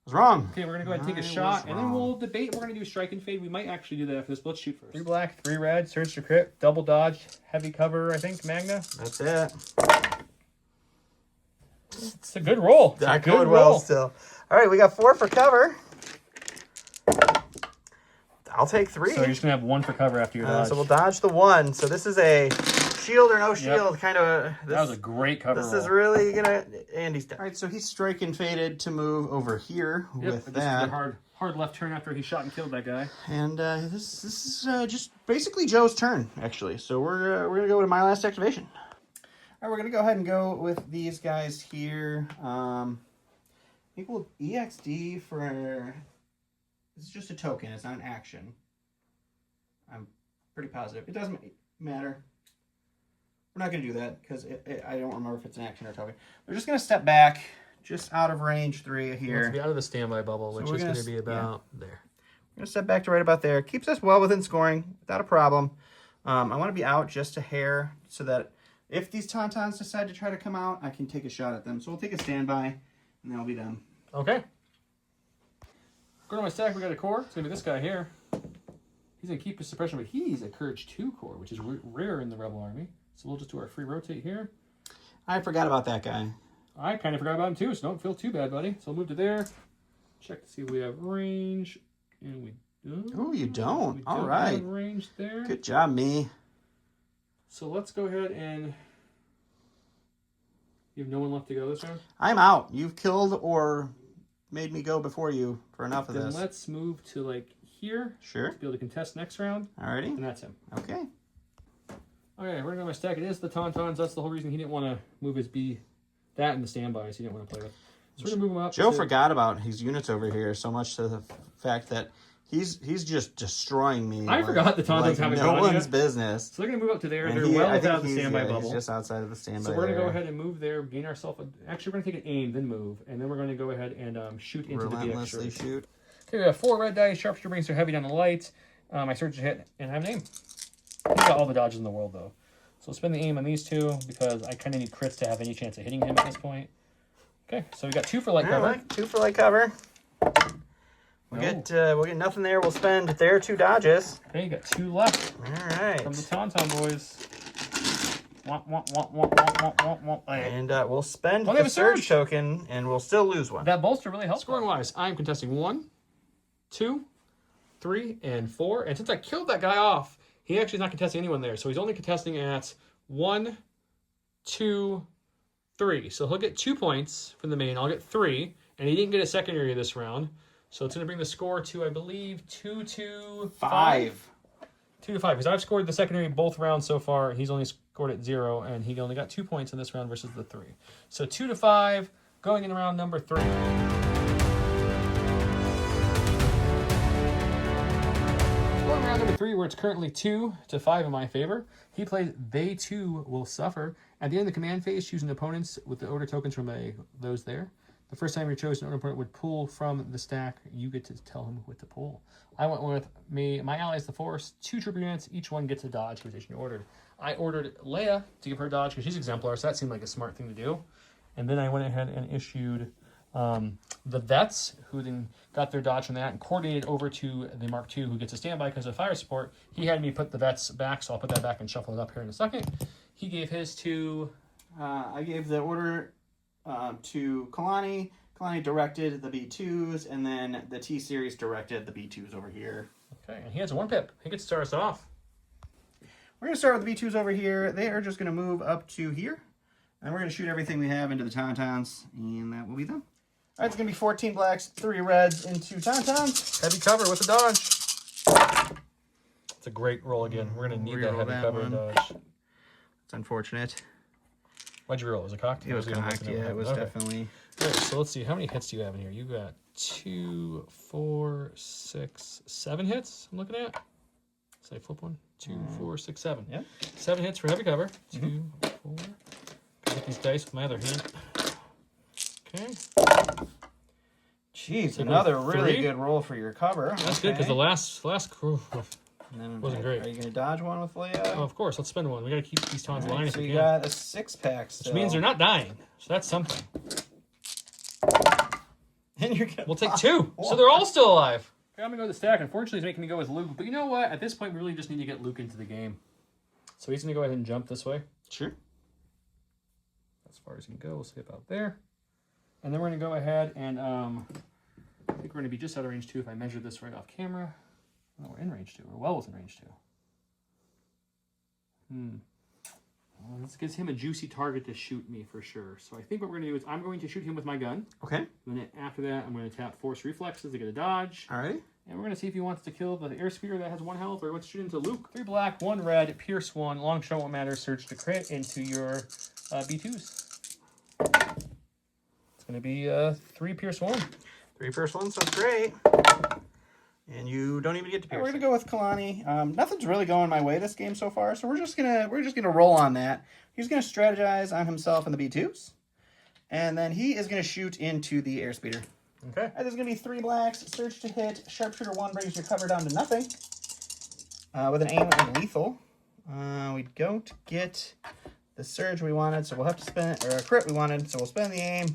was wrong. Okay, we're going to go ahead and take a shot, and then we'll debate. We're going to do strike and fade. We might actually do that after this, but let's shoot first. 3 black, 3 red, surge to crit, double dodge, heavy cover, I think, Magna. That's it. It's a good roll. That going well still. All right, we got 4 for cover. I'll take 3. So you're just going to have 1 for cover after your dodge. So we'll dodge the 1. So this is a shield or no shield kind of. That was a great cover This roll. is really going to... Andy's dead. All right, so he's strike and faded to move over here with This that. is a hard left turn after he shot and killed that guy. And this is just basically Joe's turn, actually. So we're going to go to my last activation. All right, we're going to go ahead and go with these guys here. I think we'll EXD for... This is just a token. It's not an action. I'm pretty positive. It doesn't matter. We're not going to do that because I don't remember if it's an action or a token. We're just going to step back just out of range 3 here. Let's be out of the standby bubble, which is going to be about there. We're going to step back to right about there. Keeps us well within scoring without a problem. I want to be out just a hair so that if these Tauntauns decide to try to come out, I can take a shot at them. So we'll take a standby and then I'll be done. Okay. Go to my stack, we got a core. It's going to be this guy here. He's going to keep his suppression, but he's a Courage 2 core, which is rare in the Rebel Army. So we'll just do our free rotate here. I forgot about that guy. I kind of forgot about him too, so don't feel too bad, buddy. So we'll move to there. Check to see if we have range. And we don't. Oh, you don't? We All don't right. have range there. Good job, me. So let's go ahead and... You have no one left to go this round? I'm out. You've killed or made me go before you for enough of Then this. let's move to like here. Sure. To be able to contest next round. Alrighty. And that's him. Okay. Okay, we're going to go to my stack. It is the Tauntauns. That's the whole reason he didn't want to move his B. That and the standbys he didn't want to play with. So we're going to move him up. Joe forgot about his units over here so much to the fact that he's just destroying me. I forgot the Tauntauns haven't no gone one's yet. business. So they're going to move up to there. And They're well without the standby bubble. He's just outside of the standby. So we're going to go ahead and move there, gain ourselves. Actually, we're going to take an aim, then move, and then we're going to go ahead and shoot into the BX. Relentlessly shoot. Okay, we have 4 red dice. Sharpshooter brings their heavy down the light. I search to hit and have an aim. He's got all the dodges in the world though. So spend the aim on these 2 because I kind of need crits to have any chance of hitting him at this point. Okay, so we got 2 for light cover. Right, 2 for light cover. We'll get nothing there. We'll spend their 2 dodges. Okay, you got 2 left. All right. From the Tauntaun boys. And we'll spend they the have a surge token, and we'll still lose 1. That bolster really helps. Scoring wise, I'm contesting 1, 2, 3, and 4. And since I killed that guy off, he actually is not contesting anyone there. So he's only contesting at 1, 2, 3. So he'll get 2 points from the main. I'll get 3. And he didn't get a secondary this round. So it's going to bring the score to, I believe, 2-5. 5. 2-5, because I've scored the secondary both rounds so far. He's only scored at 0, and he only got 2 points in this round versus the 3. So 2-5, going in round number 3. Going round number 3, where it's currently 2-5 in my favor. He plays They Too Will Suffer. At the end of the command phase, choose an opponents with the order tokens from those there. The first time your chosen order opponent would pull from the stack, you get to tell him what to pull. I went with my allies, the Force, 2 trooper units. Each one gets a dodge position ordered. I ordered Leia to give her dodge because she's exemplar, so that seemed like a smart thing to do. And then I went ahead and issued the Vets, who then got their dodge from that and coordinated over to the Mark II, who gets a standby because of fire support. He had me put the Vets back, so I'll put that back and shuffle it up here in a second. He gave his to... I gave the order to Kalani. Kalani directed the B2s, and then the T-Series directed the B2s over here. Okay, and he has a 1-pip. He gets to start us off. We're going to start with the B2s over here. They are just going to move up to here. And we're going to shoot everything we have into the Tauntauns, and that will be them. All right, it's going to be 14 blacks, 3 reds into Tauntauns. Heavy cover with a dodge. It's a great roll again. We're going to need that heavy cover and dodge. It's unfortunate. What'd you roll? Was it cocked? It was cocked, yeah. It was definitely... All right, so let's see. How many hits do you have in here? You got 2, 4, 6, 7 hits I'm looking at. Say flip one. 2, 4, 6, 7. Yeah. 7 hits for heavy cover. 2, 4. Get these dice with my other hand. Okay. Jeez, so another really good roll for your cover. That's good, because the last crew wasn't great. Are you going to dodge one with Leia? Oh, of course. Let's spend one. We got to keep these Tauns aligned. So you got a 6-pack still. Which means they're not dying. So that's something. And you're gonna we'll take 2. So they're all still alive. Okay, I'm going to go with the stack. Unfortunately, he's making me go with Luke. But you know what? At this point, we really just need to get Luke into the game. So he's going to go ahead and jump this way. Sure. As far as he can go, we'll skip out there. And then we're going to go ahead and I think we're going to be just out of range 2 if I measure this right off camera. Oh, we're in range 2. We're well within range 2. Well, this gives him a juicy target to shoot me for sure. So I think what we're going to do is I'm going to shoot him with my gun. Okay. And then after that, I'm going to tap Force Reflexes to get a dodge. All right. And we're going to see if he wants to kill the airspeeder that has 1 health, or he wants to shoot into Luke. 3 black, 1 red, Pierce 1, long shot won't matter, search to crit into your B2s. It's going to be 3 Pierce 1. 3 Pierce 1 sounds great. And you don't even get to Pierce. We're gonna go with Kalani. Nothing's really going my way this game so far, so we're just gonna roll on that. He's gonna strategize on himself and the B2s, and then he is gonna shoot into the airspeeder. Okay. There's gonna be 3 blacks. Search to hit. Sharpshooter 1 brings your cover down to nothing. With an aim and lethal, we don't get the surge we wanted, so we'll have to spend or a crit we wanted, so we'll spend the aim.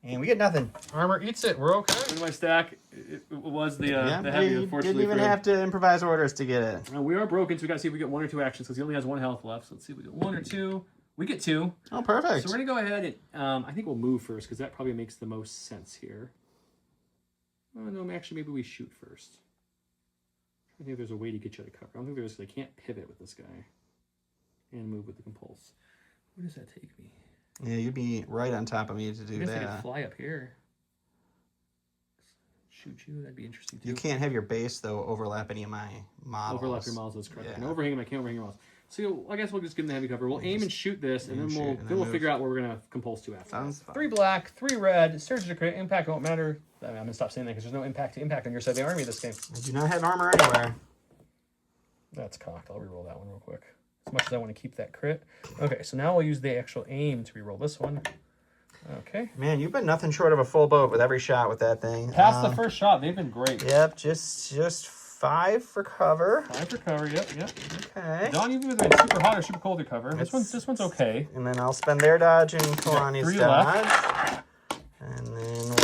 And we get nothing. Armor eats it. We're okay. In my stack, it was the heavy, unfortunately. Didn't even have to improvise orders to get it. We are broken, so we got to see if we get 1 or 2 actions, because he only has 1 health left. So let's see if we get 1 or 2. We get 2. Oh, perfect. So we're going to go ahead and, I think we'll move first, because that probably makes the most sense here. Oh, no, actually, maybe we shoot first. I think there's a way to get you out of cover. I don't think there's, I can't pivot with this guy. And move with the compulse. Where does that take me? Yeah, you'd be right on top of me to do I guess that. I could fly up here. Shoot you, that'd be interesting too. You can't have your base, though, overlap any of my models. Overlap your models, that's correct. Yeah. And overhang them, I can't overhang your models. So I guess we'll just give them the heavy cover. We'll aim and shoot this, and then we'll figure out what we're going to compulse to after. Sounds fun. 3 black, 3 red, surge to crit, impact won't matter. I'm going to stop saying that because there's no impact to impact on your side of the army this game. I do not have armor anywhere. That's cocked. I'll reroll that one real quick. As much as I want to keep that crit. Okay, so now we'll use the actual aim to reroll this one. Okay. Man, you've been nothing short of a full boat with every shot with that thing. Past the first shot, they've been great. Yep, just 5 for cover. 5 for cover, yep. Okay. Don't even been super hot or super cold to cover. This one's okay. And then I'll spend their dodge and Kalani's dodge. Left. And then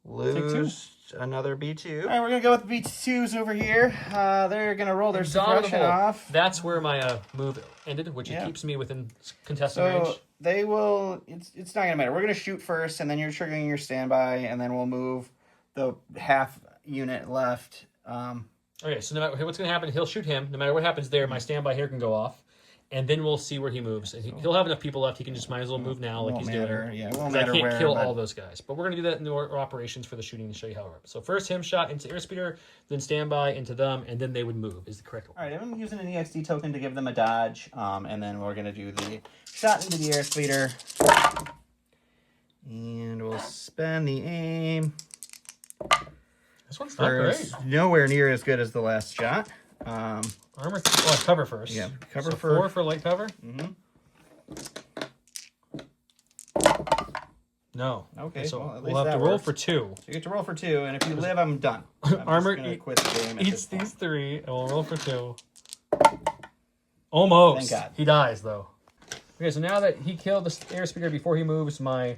we'll lose another B2. All right, we're going to go with the B2s over here. They're going to roll their suppression off. That's where my move ended, which it keeps me within contested range. They will, it's not going to matter. We're going to shoot first, and then you're triggering your standby, and then we'll move the half unit left. Okay, so no matter what's going to happen, he'll shoot him. No matter what happens there, my standby here can go off. and then we'll see where he moves. And he'll have enough people left. He can just might as well move now, like he's doing. Yeah, it won't 'Cause matter I can't where, kill but- all those guys, but we're gonna do that in the operations for the shooting to show you how it works. So first him shot into airspeeder, then standby into them, and then they would move. Is the correct order. All right, I'm using an EXD token to give them a dodge, and then we're gonna do the shot into the airspeeder, and we'll spend the aim. This one's not great. Nowhere near as good as the last shot. Armor, cover first. Yeah, cover so for 4 for light cover. Mm-hmm. No. Okay, So well, at we'll least have to that roll works. for 2. So you get to roll for 2, and if you live, I'm done. I'm Armor just gonna quit the game. At Eats this these point. 3, and we'll roll for 2. Almost. Thank God. He dies though. Okay, so now that he killed the airspeeder before he moves, my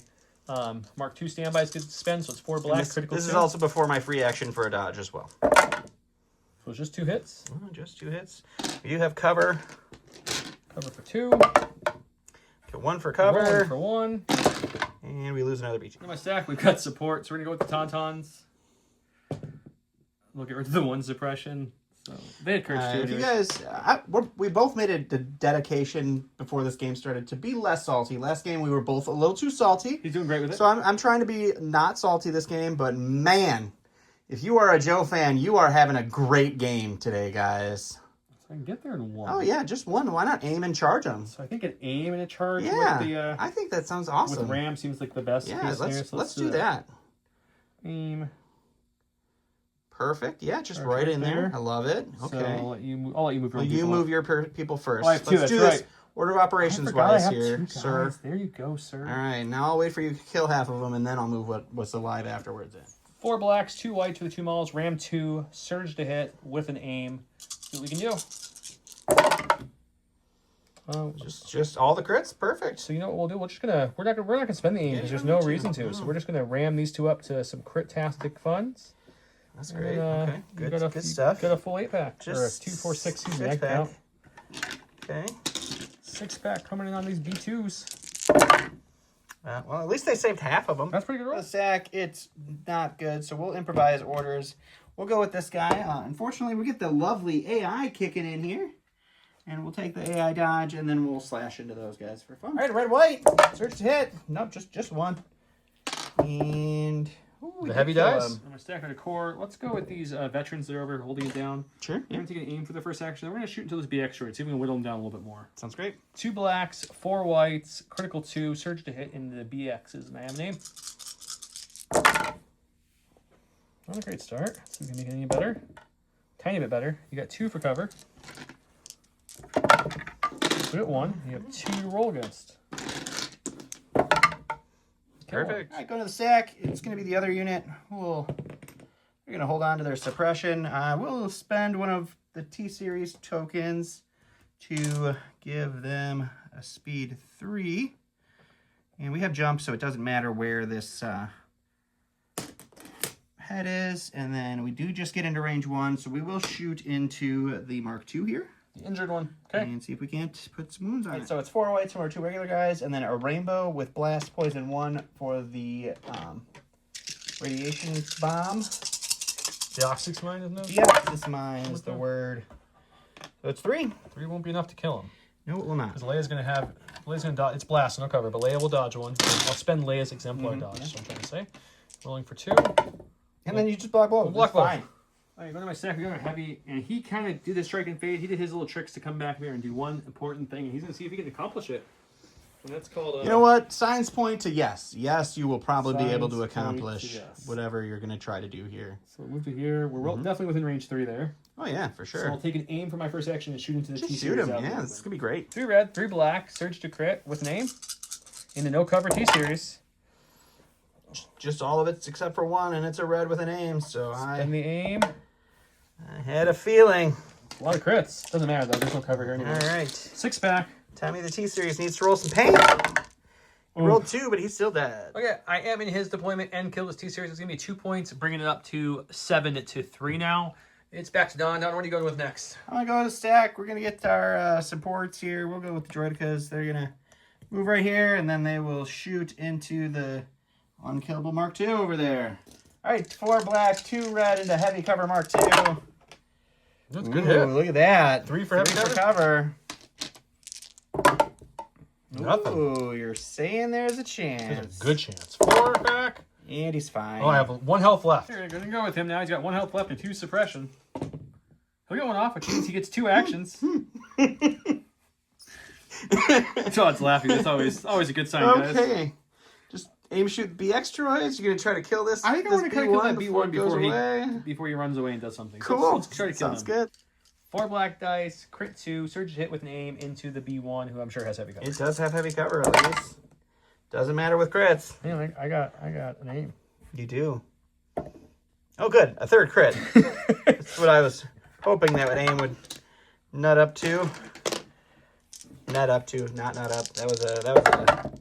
Mark II standbys get to spend, so it's 4 black, critical This 2. is also before my free action for a dodge as well. So it's just 2 hits. Oh, just 2 hits. You have cover. Cover for 2. Get 1 for cover. Rolling for 1. And we lose another beach. In my stack, we've got support, so we're gonna go with the Tauntauns. We'll get rid of the 1 suppression. So they had courage too. If you guys, we both made a dedication before this game started to be less salty. Last game we were both a little too salty. He's doing great with it. So I'm trying to be not salty this game, but man, if you are a Joe fan, you are having a great game today, guys. So I can get there in 1. Oh yeah, just 1. Why not aim and charge them? So I think an aim and a charge Yeah, with the I think that sounds awesome. with Ram seems like the best. Yeah, case scenario, so let's do that. Aim. Perfect. Yeah, just Charge right right in there. there. I love it. Okay. So I'll let you move your Well, own you people move up. your people first. Oh, I have 2, Let's do that's this right. order of I operations forgot I wise have here, 2 guys. sir. There you go, sir. All right, now I'll wait for you to kill half of them, and then I'll move what's alive afterwards. 4 blacks, 2 whites for the 2 mauls, Ram 2, surge to hit with an aim. See what we can do. Just all the crits, perfect. So you know what we'll do? We're not gonna spend the aim because there's no reason to. So we're just gonna ram these 2 up to some crit-tastic funds. That's great. And, Okay, you good, got good stuff. Got a full 8-pack. Or a Just 2, 4, 6. Excuse me, 6 I count. Okay. 6-pack coming in on these B2s. Well, at least they saved half of them. That's pretty good roll. The sack, it's not good, so we'll improvise orders. We'll go with this guy. Unfortunately, we get the lovely AI kicking in here. And we'll take the AI dodge, and then we'll slash into those guys for fun. All right, red, white. Search to hit. Nope, just 1. And... The heavy dice. I'm gonna stack on a core. Let's go with these veterans that are over holding it down. Sure. We're gonna take an aim for the first action. Then we're gonna shoot until this BX droid. See if we can whittle them down a little bit more. Sounds great. 2 blacks, 4 whites, critical 2, surge to hit into the BXs. And I have a name. Not a great start. See if we can make it any better. Tiny bit better. You got 2 for cover. Put it 1. You have 2 to roll against. Perfect. All right, go to the sack. It's going to be the other unit. We're going to hold on to their suppression. We'll spend one of the T-Series tokens to give them a speed 3. And we have jump, so it doesn't matter where this head is. And then we do just get into range 1, so we will shoot into the Mark II here. The injured one. Okay. And see if we can't put some wounds on it. So it's 4 whites from our 2 regular guys, and then a rainbow with blast poison 1 for the radiation bomb. The Oxix mine is no? Yeah, this mine is the word. So it's 3. 3 won't be enough to kill him. No, it will not. Because Leia's going to dodge. It's blast, no cover, but Leia will dodge 1. I'll spend Leia's exemplar dodge, is what I'm trying to say. Rolling for 2. And then you just block blow. Block It's blow. fine. All right, go to my stack. We got a heavy, and he kind of did the strike and fade. He did his little tricks to come back here and do one important thing, and he's going to see if he can accomplish it. And that's called... You know what? Signs point to yes. Yes, you will probably be able to Signs point to accomplish yes. whatever you're going to try to do here. So we'll move to here. We're definitely within range 3 there. Oh, yeah, for So sure. I'll take an aim for my first action and shoot into the Just T-Series. shoot him. out Yeah, there. this is going to be great. 3 red, 3 black, surge to crit with an aim. Into no cover T-Series. Just all of it except for 1, and it's a red with an aim, so And the aim. I had a feeling. A lot of crits. Doesn't matter, though. There's no cover here anymore. All right. 6-pack. Tommy the T-Series needs to roll some paint. He rolled 2, but he's still dead. Okay, I am in his deployment and killed his T-Series. It's going to be 2 points, bringing it up to 7 to 3 now. It's back to Don. Don, what are you going with next? I'm going to go to stack. We're going to get our supports here. We'll go with the droidicas. They're going to move right here, and then they will shoot into the unkillable Mark II over there. All right, 4 black, 2 red into heavy cover Mark II. That's a Ooh, good hit. look at that. 3 for heavy Three cover? Nothing. Ooh, you're saying there's a chance. There's a good chance. 4 back. And he's fine. Oh, I have 1 health left. Here, gonna go with him now. He's got 1 health left and 2 suppression. He'll get 1 off, which means he gets 2 actions. Todd's laughing. That's always a good sign, guys. Okay. Just aim shoot BX droids. You're gonna try to kill this. I think I want to kind of kill that B1 before before he runs away and does something. Cool. So let's try to kill Sounds him. good. 4 black dice, crit 2, surge hit with an aim into the B1, who I'm sure has heavy cover. It does have heavy cover at least. Doesn't matter with crits. Yeah, I got an aim. You do. Oh, good. A 3rd crit. That's what I was hoping that aim would nut up to. Not up. That was a.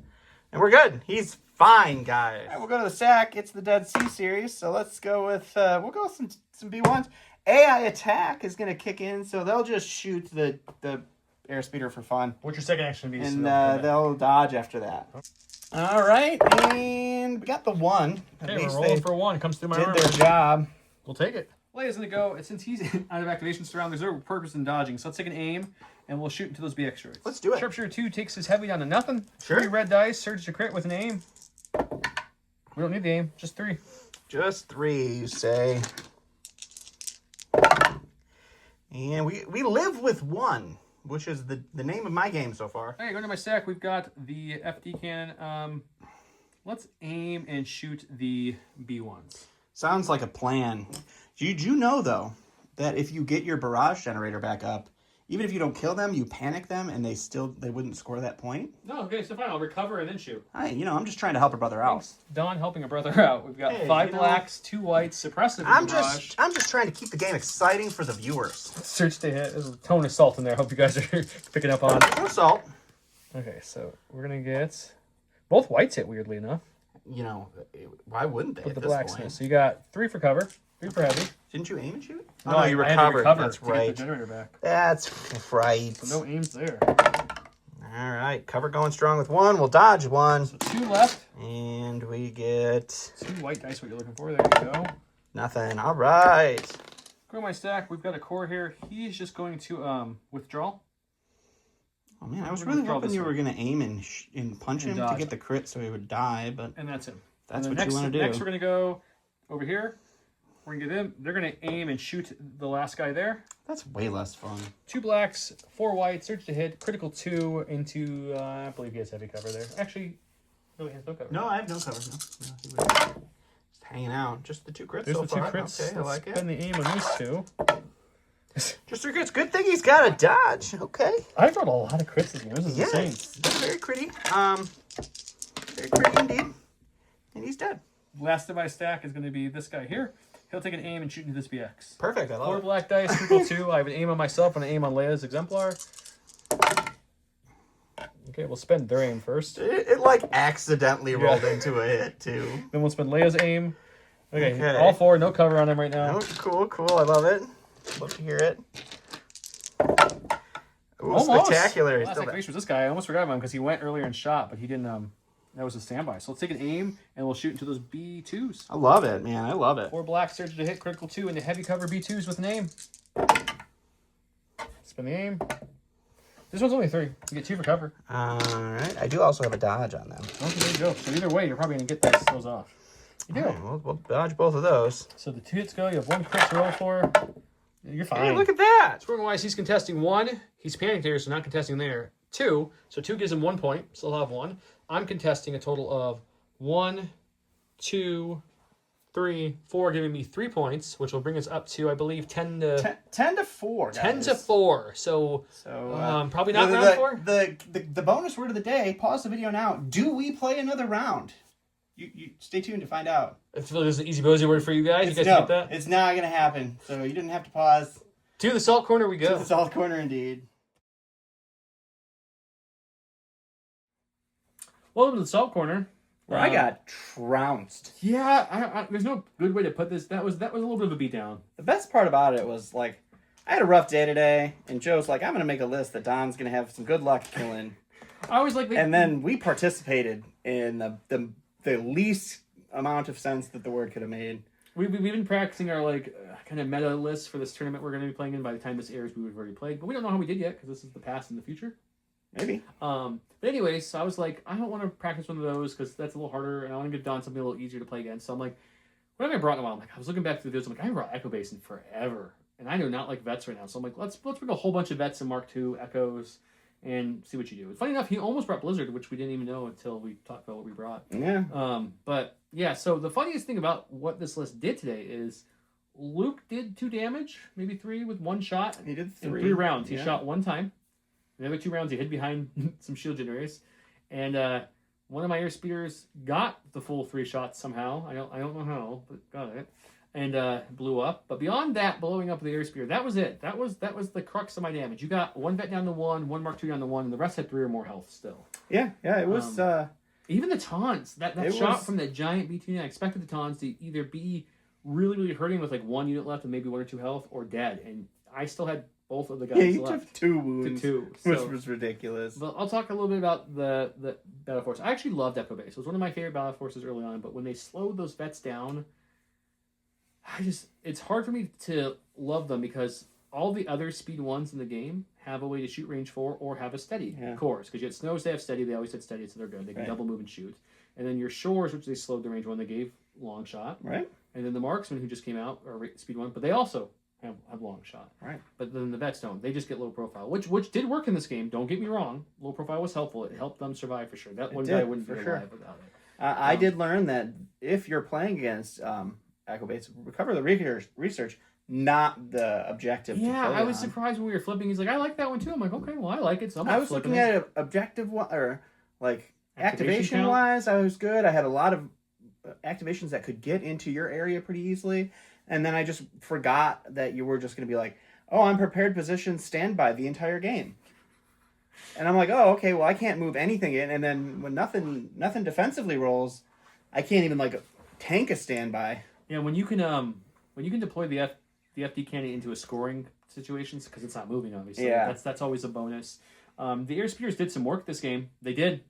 And we're good. He's fine, guys. All right, we'll go to the sack. It's the Dead Sea series, so let's go with we'll go with some B1s. AI attack is gonna kick in, so they'll just shoot the airspeeder for fun. What's your second action be? And they'll dodge after that. All right, and we got the 1. At Okay, we're least rolling they for 1. Comes through my did armor. their job. We'll take it. Leia's gonna go, and since he's out of activation surround, there's no purpose in dodging. So let's take an aim, and we'll shoot into those BX droids. Let's do it. Sharpshooter 2 takes his heavy down to nothing. Sure. 3 red dice, surge to crit with an aim. We don't need the aim, just 3. Just 3, you say. And we live with 1, which is the name of my game so far. All right, going to my stack, we've got the FD cannon. Let's aim and shoot the B1s. Sounds like a plan. Did you know, though, that if you get your barrage generator back up, even if you don't kill them, you panic them, and they wouldn't score that point? No, okay, so fine. I'll recover and then shoot. I'm just trying to help a brother out. Thanks, Don, helping a brother out. We've got Hey, 5 you know, blacks, 2 whites, suppressive. I'm barrage. just trying to keep the game exciting for the viewers. Surge to hit. There's a tone of salt in there. Hope you guys are picking up on. No salt. Okay, so we're going to get... Both whites hit, weirdly enough. Why wouldn't they With at the this blacks point? now. So you got 3 for cover, 3 for heavy. Didn't you aim and shoot? No, I had to recover That's to get right. the generator back. That's right. So no aims there. All right, cover going strong with 1. We'll dodge 1. So 2 left. And we get 2 white dice, what you're looking for. There you go. nothing. All right. Go to my stack. We've got a core here. He's just going to withdraw. Oh, man, I was We're really gonna throw hoping this you were one. going to aim and punch And him to dodge. get the crit so he would die, but And that's him. that's And what then you want to do. Next, we're going to go over here. We're going to get them. They're going to aim and shoot the last guy there. That's way less fun. 2 blacks, 4 whites, surge to hit, critical 2 into, I believe he has heavy cover there. Actually, really has no cover. No, I have no cover. No, he was just hanging out. Just the 2 crits There's so the 2 far. crits. Okay, I Let's like it. spend the aim on these 2. Just 3 crits. Good thing he's got a dodge. Okay. I rolled a lot of crits this game. This is Yeah, insane. it's very pretty. Very pretty indeed. And he's dead. Last of my stack is going to be this guy here. He'll take an aim and shoot into this BX. Perfect. I 4 love it. black dice, critical 2. I have an aim on myself and an aim on Leia's exemplar. Okay, we'll spend their aim first. It like accidentally rolled into a hit too. Then we'll spend Leia's aim. Okay, Okay. all 4, no cover on them right now. Oh, cool. I love it. Love to hear it. Ooh, Almost. spectacular. He's Last still dead. activation was this guy. I almost forgot about him because he went earlier and shot, but he didn't. That was a standby. So let's take an aim and we'll shoot into those B2s. I love it, man. I love it. 4 black, surge to hit, critical 2 into heavy cover B2s with an aim. Spin the aim. This one's only 3. You get 2 for cover. All right. I do also have a dodge on them. Okay, there you go. So either way, you're probably going to get those off. You do. All right, we'll dodge both of those. So the 2 hits go. You have 1 crit to roll for. You're fine. Hey, look at that. Scoring wise, he's contesting 1. He's panicked here, so not contesting there. 2. So 2 gives him 1 point. Still have 1. I'm contesting a total of 1, 2, 3, 4, giving me 3 points, which will bring us up to, I believe, 10 to 10 to 4. Guys. 10 to 4. So probably not the, round 4. The bonus word of the day. Pause the video now. Do we play another round? You stay tuned to find out. I feel like this is an easy bozzy word for you guys. You guys No, get that? it's not gonna happen. So you didn't have to pause. To the salt corner we To go. the south corner, indeed. Welcome to the salt corner. Where I got trounced. Yeah, there's no good way to put this. That was a little bit of a beatdown. The best part about it was like I had a rough day today, and Joe's like, "I'm gonna make a list that Don's gonna have some good luck killing." I was like, And then we participated in the least amount of sense that the word could have made. we've been practicing our kind of meta list for this tournament we're going to be playing in. By the time this airs, we would have already played, but we don't know how we did yet because this is the past and the future. Maybe. But anyways, so I was like, I don't want to practice one of those because that's a little harder, and I want to give Don something a little easier to play against. So I'm like, what have I brought in a while? I'm like, I was looking back through the videos. I'm like, I haven't brought Echo Base in forever, and I do not like vets right now. So I'm like, let's bring a whole bunch of vets in Mark II Echoes and see what you do. Funny enough, he almost brought Blizzard, which we didn't even know until we talked about what we brought. Yeah. But yeah, so the funniest thing about what this list did today is Luke did 2 damage, maybe 3 with 1 shot. He did in 3. 3 rounds. Yeah. He shot 1 time. The other 2 rounds he hid behind some shield generators. And one of my airspeeders got the full 3 shots somehow. I don't know how, but got it. And blew up. But beyond that, blowing up the airspeeder, that was it. That was the crux of my damage. You got 1 vet down to 1, 1 Mark II down to 1, and the rest had 3 or more health still. Yeah, it was... even the taunts, that shot from the giant B2, I expected the taunts to either be really, really hurting with like 1 unit left and maybe 1 or 2 health, or dead. And I still had both of the guys he left. took 2 wounds. To 2. Which So, was ridiculous. but I'll talk a little bit about the Battle Force. I actually loved Echo Base. It was one of my favorite Battle Forces early on, but when they slowed those vets down, it's hard for me to love them because all the other speed 1s in the game have a way to shoot range 4 or have a steady course. Because you had Snows, they have steady, they always had steady, so they're good. They can double move and shoot. And then your Shores, which they slowed the range 1, they gave long shot. Right. And then the Marksmen, who just came out, are speed 1, but they also have long shot. Right. But then the vets don't. They just get low profile, which did work in this game. Don't get me wrong. Low profile was helpful. It helped them survive for sure. That one guy wouldn't be alive without it. I did learn that if you're playing against Echo Base, recover the research, not the objective. Yeah, I was on. surprised when we were flipping. He's like, I like that one too. I'm like, okay, well, I like it. So I was looking at it objective or like activation wise. I was good. I had a lot of activations that could get into your area pretty easily, and then I just forgot that you were just going to be like, oh, I'm prepared position standby the entire game. And I'm like, oh, okay, well, I can't move anything in. And then when nothing defensively rolls, I can't even like tank a standby. Yeah, when you can deploy the FD cannon into a scoring situations because it's not moving, obviously. Yeah, that's always a bonus. The air speeders did some work this game. They did.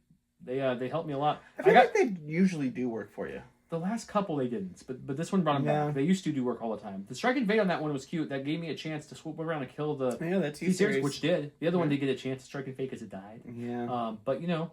They helped me a lot. I feel like they usually do work for you. The last couple they didn't, but this one brought them back. They used to do work all the time. The strike and invade on that one was cute. That gave me a chance to swoop around and kill the that T-Series, which did. The other one did get a chance to strike and fake as it died. Yeah. But you know,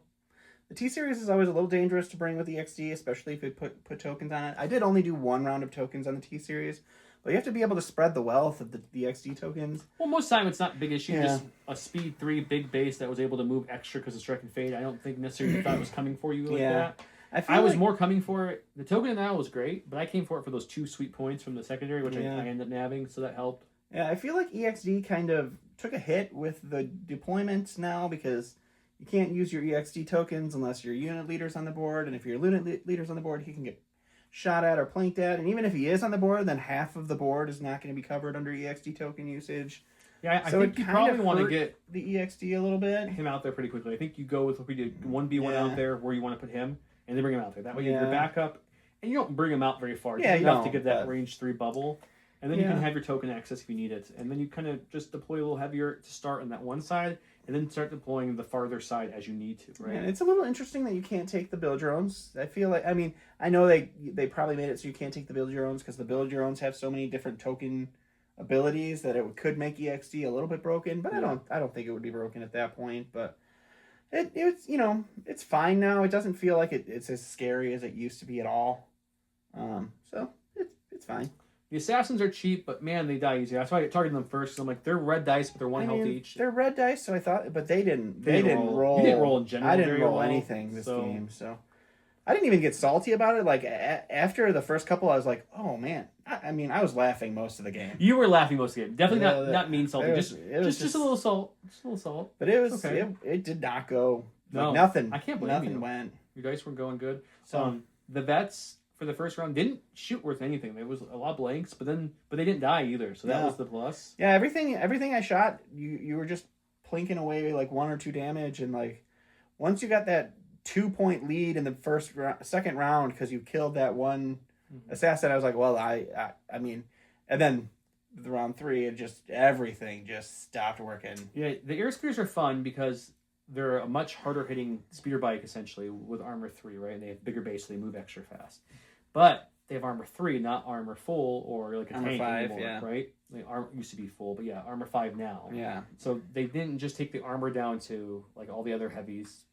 the T-Series is always a little dangerous to bring with EXD, especially if you put tokens on it. I did only do 1 round of tokens on the T-Series, but you have to be able to spread the wealth of the EXD tokens. Well, most of the time it's not big issue. Just a speed 3 big base that was able to move extra because of strike and fade. I don't think necessarily thought it was coming for you like that. I was more coming for it. The token in that was great, but I came for it for those 2 sweet points from the secondary, which I ended up nabbing, so that helped. Yeah, I feel like EXD kind of took a hit with the deployments now because you can't use your EXD tokens unless your unit leader's on the board, and if your unit leader's on the board, he can get shot at or planked at, and even if he is on the board, then half of the board is not going to be covered under EXD token usage. Yeah, I think you probably want to get the EXD a little bit. Him out there pretty quickly. I think you go with what we did, 1v1 out there where you want to put him, and then bring him out there. That way you have your backup, and you don't bring him out very far. Just enough to get that range 3 bubble, and then you can have your token access if you need it. And then you kind of just deploy a little heavier to start on that one side, and then start deploying the farther side as you need to, right? Yeah, it's a little interesting that you can't take the build your owns. I feel like, I mean, I know they probably made it so you can't take the build your owns because the build your owns have so many different token abilities that it could make EXD a little bit broken, but I don't think it would be broken at that point, but it's it's fine now. It doesn't feel like it's as scary as it used to be at all. So it's fine. The assassins are cheap, but man, they die easy. That's why I targeted them first. I'm like, they're red dice, but they're 1 health each. They're red dice, so I thought, but they didn't roll. You didn't roll in general. I didn't roll anything this game, so I didn't even get salty about it. Like after the first couple, I was like, oh man. I mean, I was laughing most of the game. You were laughing most of the game. Definitely not mean salty. Just a little salt. Just a little salt. But it was okay. It did not go. No, nothing. I can't believe nothing went. Your dice weren't going good. So the vets for the first round didn't shoot worth anything. There was a lot of blanks, but they didn't die either. So that was the plus. Yeah, everything I shot, you were just plinking away like 1 or 2 damage, and like once you got that 2-point lead in the second round because you killed that one assassin, I was like, well, I mean, and then the round 3, everything just stopped working. Yeah, the air spears are fun because they're a much harder hitting speeder bike essentially with armor 3, right? And they have bigger base, so they move extra fast. But they have armor 3, not armor full or like a armor tank 5, anymore, right? the armor used to be full, but yeah, armor 5 now. Yeah. So they didn't just take the armor down to like all the other heavies,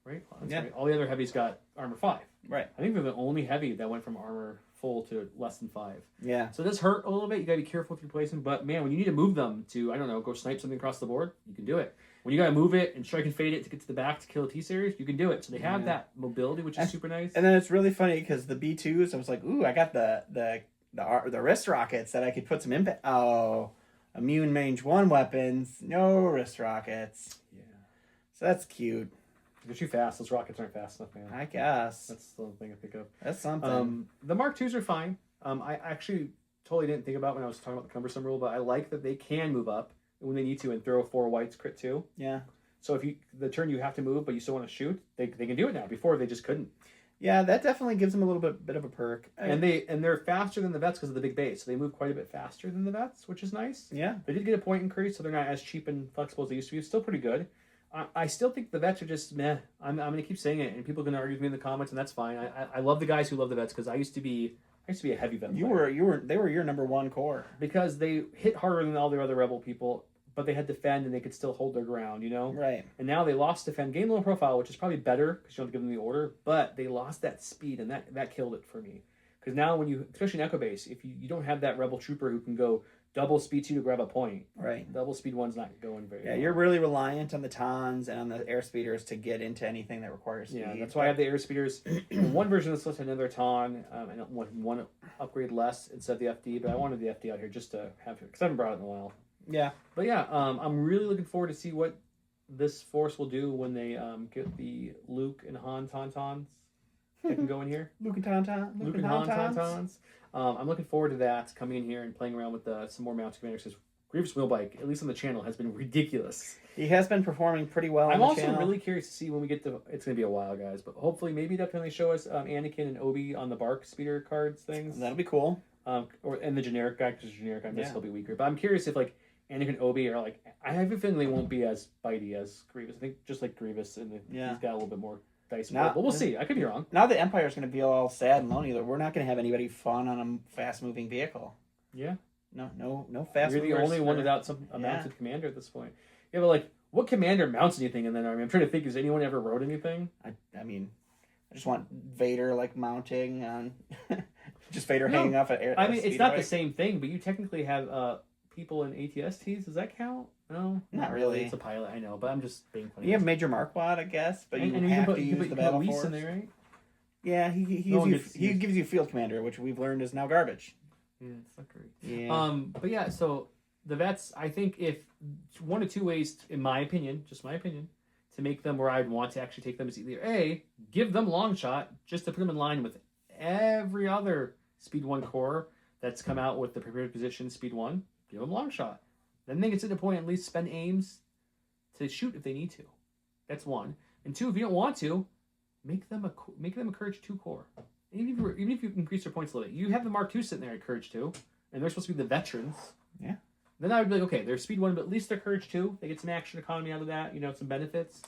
right? Yeah. Right. All the other heavies got armor 5. Right. I think they're the only heavy that went from armor full to less than 5. Yeah. So it does hurt a little bit. You gotta be careful with your placement. But man, when you need to move them to, I don't know, go snipe something across the board, you can do it. When you gotta move it and strike and fade it to get to the back to kill a T-Series, you can do it. So they have that mobility, which is super nice. And then it's really funny because the B2s, I was like, ooh, I got the wrist rockets that I could put some impact. Oh, immune range 1 weapons, no wrist rockets. Yeah. So that's cute. They're too fast. Those rockets aren't fast enough, man. I guess. That's the thing I think of. That's something. The Mark IIs are fine. I actually totally didn't think about when I was talking about the cumbersome rule, but I like that they can move up when they need to and throw 4 whites crit 2. Yeah. So if the turn you have to move, but you still want to shoot, they can do it now. Before they just couldn't. Yeah, that definitely gives them a little bit of a perk. And they're faster than the vets because of the big base, so they move quite a bit faster than the vets, which is nice. Yeah. They did get a point increase, so they're not as cheap and flexible as they used to be. It's still pretty good. I still think the vets are just meh. I'm going to keep saying it, and people are going to argue with me in the comments, and that's fine. I love the guys who love the vets because I used to be a heavy vet player. They were your number 1 core because they hit harder than all their other rebel people, but they had defend and they could still hold their ground, you know. Right. And now they lost defend, gained low profile, which is probably better because you don't have to give them the order, but they lost that speed, and that killed it for me. Because now when you, especially in Echo Base, if you don't have that rebel trooper who can go double speed 2 to grab a point. Right. Double speed 1's not going very well. Yeah, you're really reliant on the Tons and on the airspeeders to get into anything that requires speed. Yeah, that's why I have the airspeeders. One version of this list had another Ton, and one upgrade less instead of the FD, but I wanted the FD out here just to have it, because I haven't brought it in a while. Yeah. But yeah, I'm really looking forward to see what this force will do when they get the Luke and Han Tauntauns that can go in here. Luke and Tauntaun. Luke and Han Tauntauns. I'm looking forward to that, coming in here and playing around with some more mounted commanders, because Grievous Wheelbike, at least on the channel, has been ridiculous. He has been performing pretty well I'm on the also channel. really curious to see when we get to, it's going to be a while, guys, but hopefully maybe definitely show us Anakin and Obi on the Bark speeder cards things. That'll be cool. And the generic guy, because generic, I guess he'll be weaker. But I'm curious if, like, Anakin and Obi are, like, I have a feeling they won't be as bitey as Grievous. I think just like Grievous, and he's got a little bit more dice. But we'll see. I could be wrong. Now the Empire's going to be all sad and lonely. We're not going to have anybody fun on a fast-moving vehicle. Yeah. No fast. You're the only one without a mounted commander at this point. Yeah, but like, what commander mounts anything in that army? I'm trying to think. Has anyone ever wrote anything? I mean, I just want Vader like mounting on, just Vader hanging off an air. I mean, it's not the same thing, but you technically have people in ATSTs. Does that count? No, not really. It's a pilot, I know, but I'm just being funny. You have Major Marquardt, I guess, but you have to use the battle force. In there, right? Yeah, he gives you field commander, which we've learned is now garbage. Yeah, it's not great. Yeah. But yeah, so the vets, I think if one of two ways, in my opinion, just my opinion, to make them where I'd want to actually take them is either A, give them long shot just to put them in line with every other Speed 1 core that's come out with the prepared position Speed 1, give them long shot. Then they can sit at a point at least spend aims to shoot if they need to. That's one. And two, if you don't want to, make them a Courage 2 core. Even if you increase their points a little bit. You have the Mark II sitting there at Courage 2, and they're supposed to be the veterans. Yeah. Then I would be like, okay, they're Speed 1, but at least they're Courage 2. They get some action economy out of that, some benefits.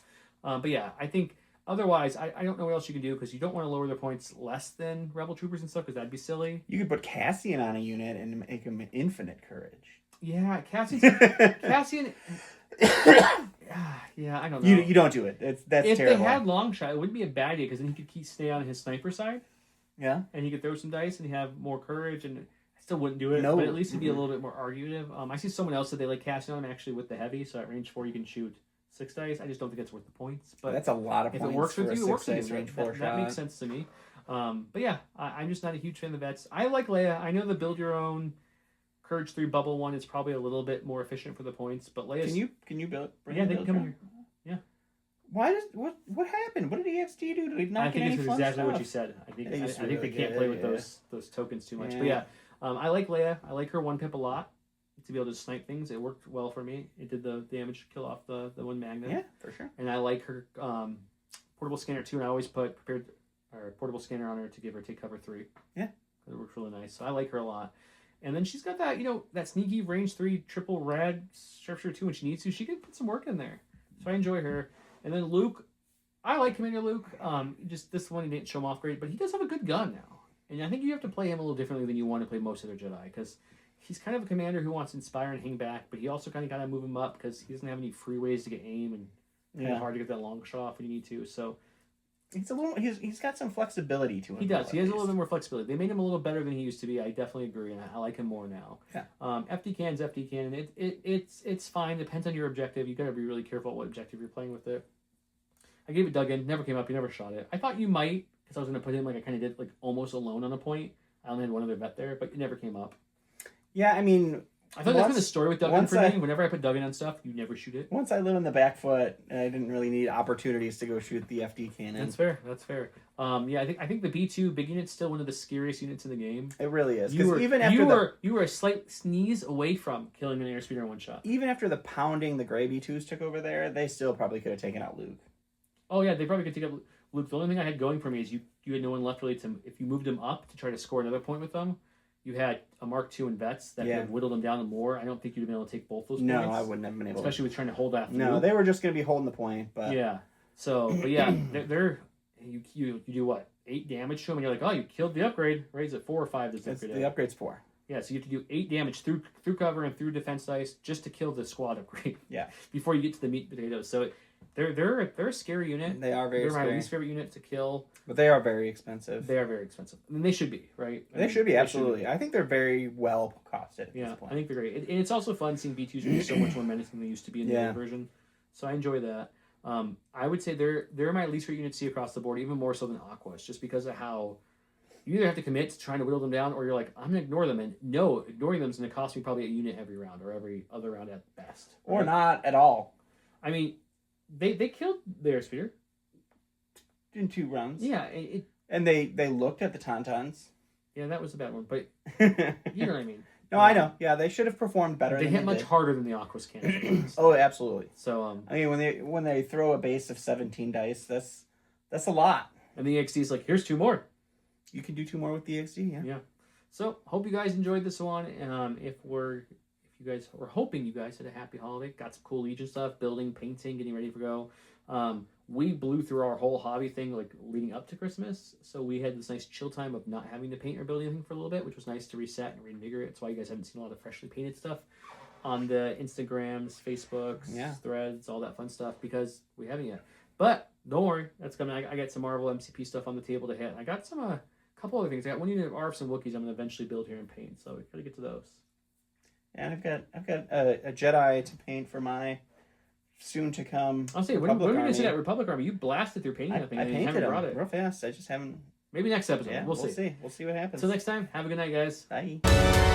But yeah, I think otherwise, I don't know what else you can do, because you don't want to lower their points less than Rebel Troopers and stuff, because that'd be silly. You could put Cassian on a unit and make him infinite courage. Yeah, Cassian. Yeah, I don't know. You don't do it. That's if terrible. They had long shot, it wouldn't be a bad idea, because then he could stay on his sniper side. Yeah. And he could throw some dice and he have more courage, and I still wouldn't do it, but at least it'd be a little bit more argumentative. I see someone else that they like casting on him actually with the heavy, so at range 4 you can shoot 6 dice. I just don't think it's worth the points. But that's a lot of points. If it works with you, it works with you. Range 4 shot. That makes sense to me. But yeah, I'm just not a huge fan of the vets. I like Leia. I know the build your own Courage 3 bubble one is probably a little bit more efficient for the points, but Leia's... Can you build? Yeah, they can come here. Yeah. Why does what happened? What did EXD do? Did he not get any fun exactly stuff? what you said. I think they can't play with those tokens too much. Yeah. But yeah, I like Leia. I like her one pip a lot to be able to snipe things. It worked well for me. It did the damage to kill off the one magnet. Yeah, for sure. And I like her portable scanner too. And I always put portable scanner on her to give her take cover 3. Yeah, it works really nice. So I like her a lot. And then she's got that that sneaky range 3 triple rad sharpshooter 2 when she needs to. She can put some work in there. So I enjoy her. And then Luke, I like Commander Luke. Just this one, he didn't show him off great, but he does have a good gun now. And I think you have to play him a little differently than you want to play most other Jedi, because he's kind of a commander who wants to inspire and hang back, but he also kind of got to move him up because he doesn't have any free ways to get aim and kind of hard to get that long shot off when you need to. So he's got some flexibility to him. he does. He has a little bit more flexibility. They made him a little better than he used to be. I definitely agree, and I like him more now. Yeah. FD Cannon's FD Cannon. It's fine. Depends on your objective. You got to be really careful what objective you're playing with it. I gave it Duggan. Never came up. He never shot it. I thought you might, because I was going to put him like I kind of did, like almost alone on a point. I only had one other vet there, but it never came up. Yeah, I mean, I thought that's been the story with Duggan for me. Whenever I put Duggan on stuff, you never shoot it. Once I live on the back foot, I didn't really need opportunities to go shoot the FD cannon. That's fair. That's fair. Yeah, I think the B2 big unit's still one of the scariest units in the game. It really is. You were, even after you were a slight sneeze away from killing an airspeeder in one shot. Even after the pounding the gray B2s took over there, they still probably could have taken out Luke. Oh yeah, they probably could take up Luke. The only thing I had going for me is you had no one left really to, if you moved him up to try to score another point with them, you had a Mark II and vets that could have whittled them down more. I don't think you'd have been able to take both those points. No, I wouldn't have been able especially with trying to hold that through. No, they were just going to be holding the point. But yeah. So, but yeah, they're you do what? 8 damage to them, and you're like, oh, you killed the upgrade. Right? Is it 4 or 5? This upgrade. The upgrade's 4. Yeah, so you have to do 8 damage through cover and through defense dice just to kill the squad upgrade. Yeah. Before you get to the meat and potatoes. So they're a scary unit. They are very scary. They're my least favorite unit to kill. But they are very expensive. They are very expensive. I mean, they should be, right? They should be, absolutely. I think they're very well costed at this point. I think they're great. And it's also fun seeing B2s be so much more menacing than they used to be in the other version. So I enjoy that. I would say they're my least favorite unit to see across the board, even more so than Aquas, just because of how you either have to commit to trying to whittle them down, or you're like, I'm going to ignore them. And no, ignoring them is going to cost me probably a unit every round, or every other round at best. Right? Or not at all. I mean, they killed the airspeeder. In 2 rounds. Yeah. And they looked at the Tauntauns. Yeah, that was a bad one, but you know what I mean. No, I know. Yeah, they should have performed better. They hit much harder than the Aquas can. Oh, absolutely. So I mean, when they throw a base of 17 dice, that's a lot. And the EXD is like, here's 2 more. You can do 2 more with the EXD. Yeah. Yeah. So hope you guys enjoyed this one. If you guys were hoping you guys had a happy holiday, got some cool Legion stuff, building, painting, getting ready for go. We blew through our whole hobby thing like leading up to Christmas, so we had this nice chill time of not having to paint or build anything for a little bit, which was nice to reset and reinvigorate. That's why you guys haven't seen a lot of freshly painted stuff on the Instagrams, Facebooks, Threads, all that fun stuff, because we haven't yet. But don't worry, that's coming. I got some Marvel MCP stuff on the table to hit. I got some a couple other things. I got one unit of ARFs and Wookiees I'm going to eventually build here and paint, so we gotta get to those. Yeah, and I've got a Jedi to paint for my soon to come. I'll say, when are we going to see that Republic Army? You blasted through painting that thing. I painted them brought it real fast. I just haven't. Maybe next episode. Yeah, We'll see. We'll see what happens. Until next time, have a good night, guys. Bye.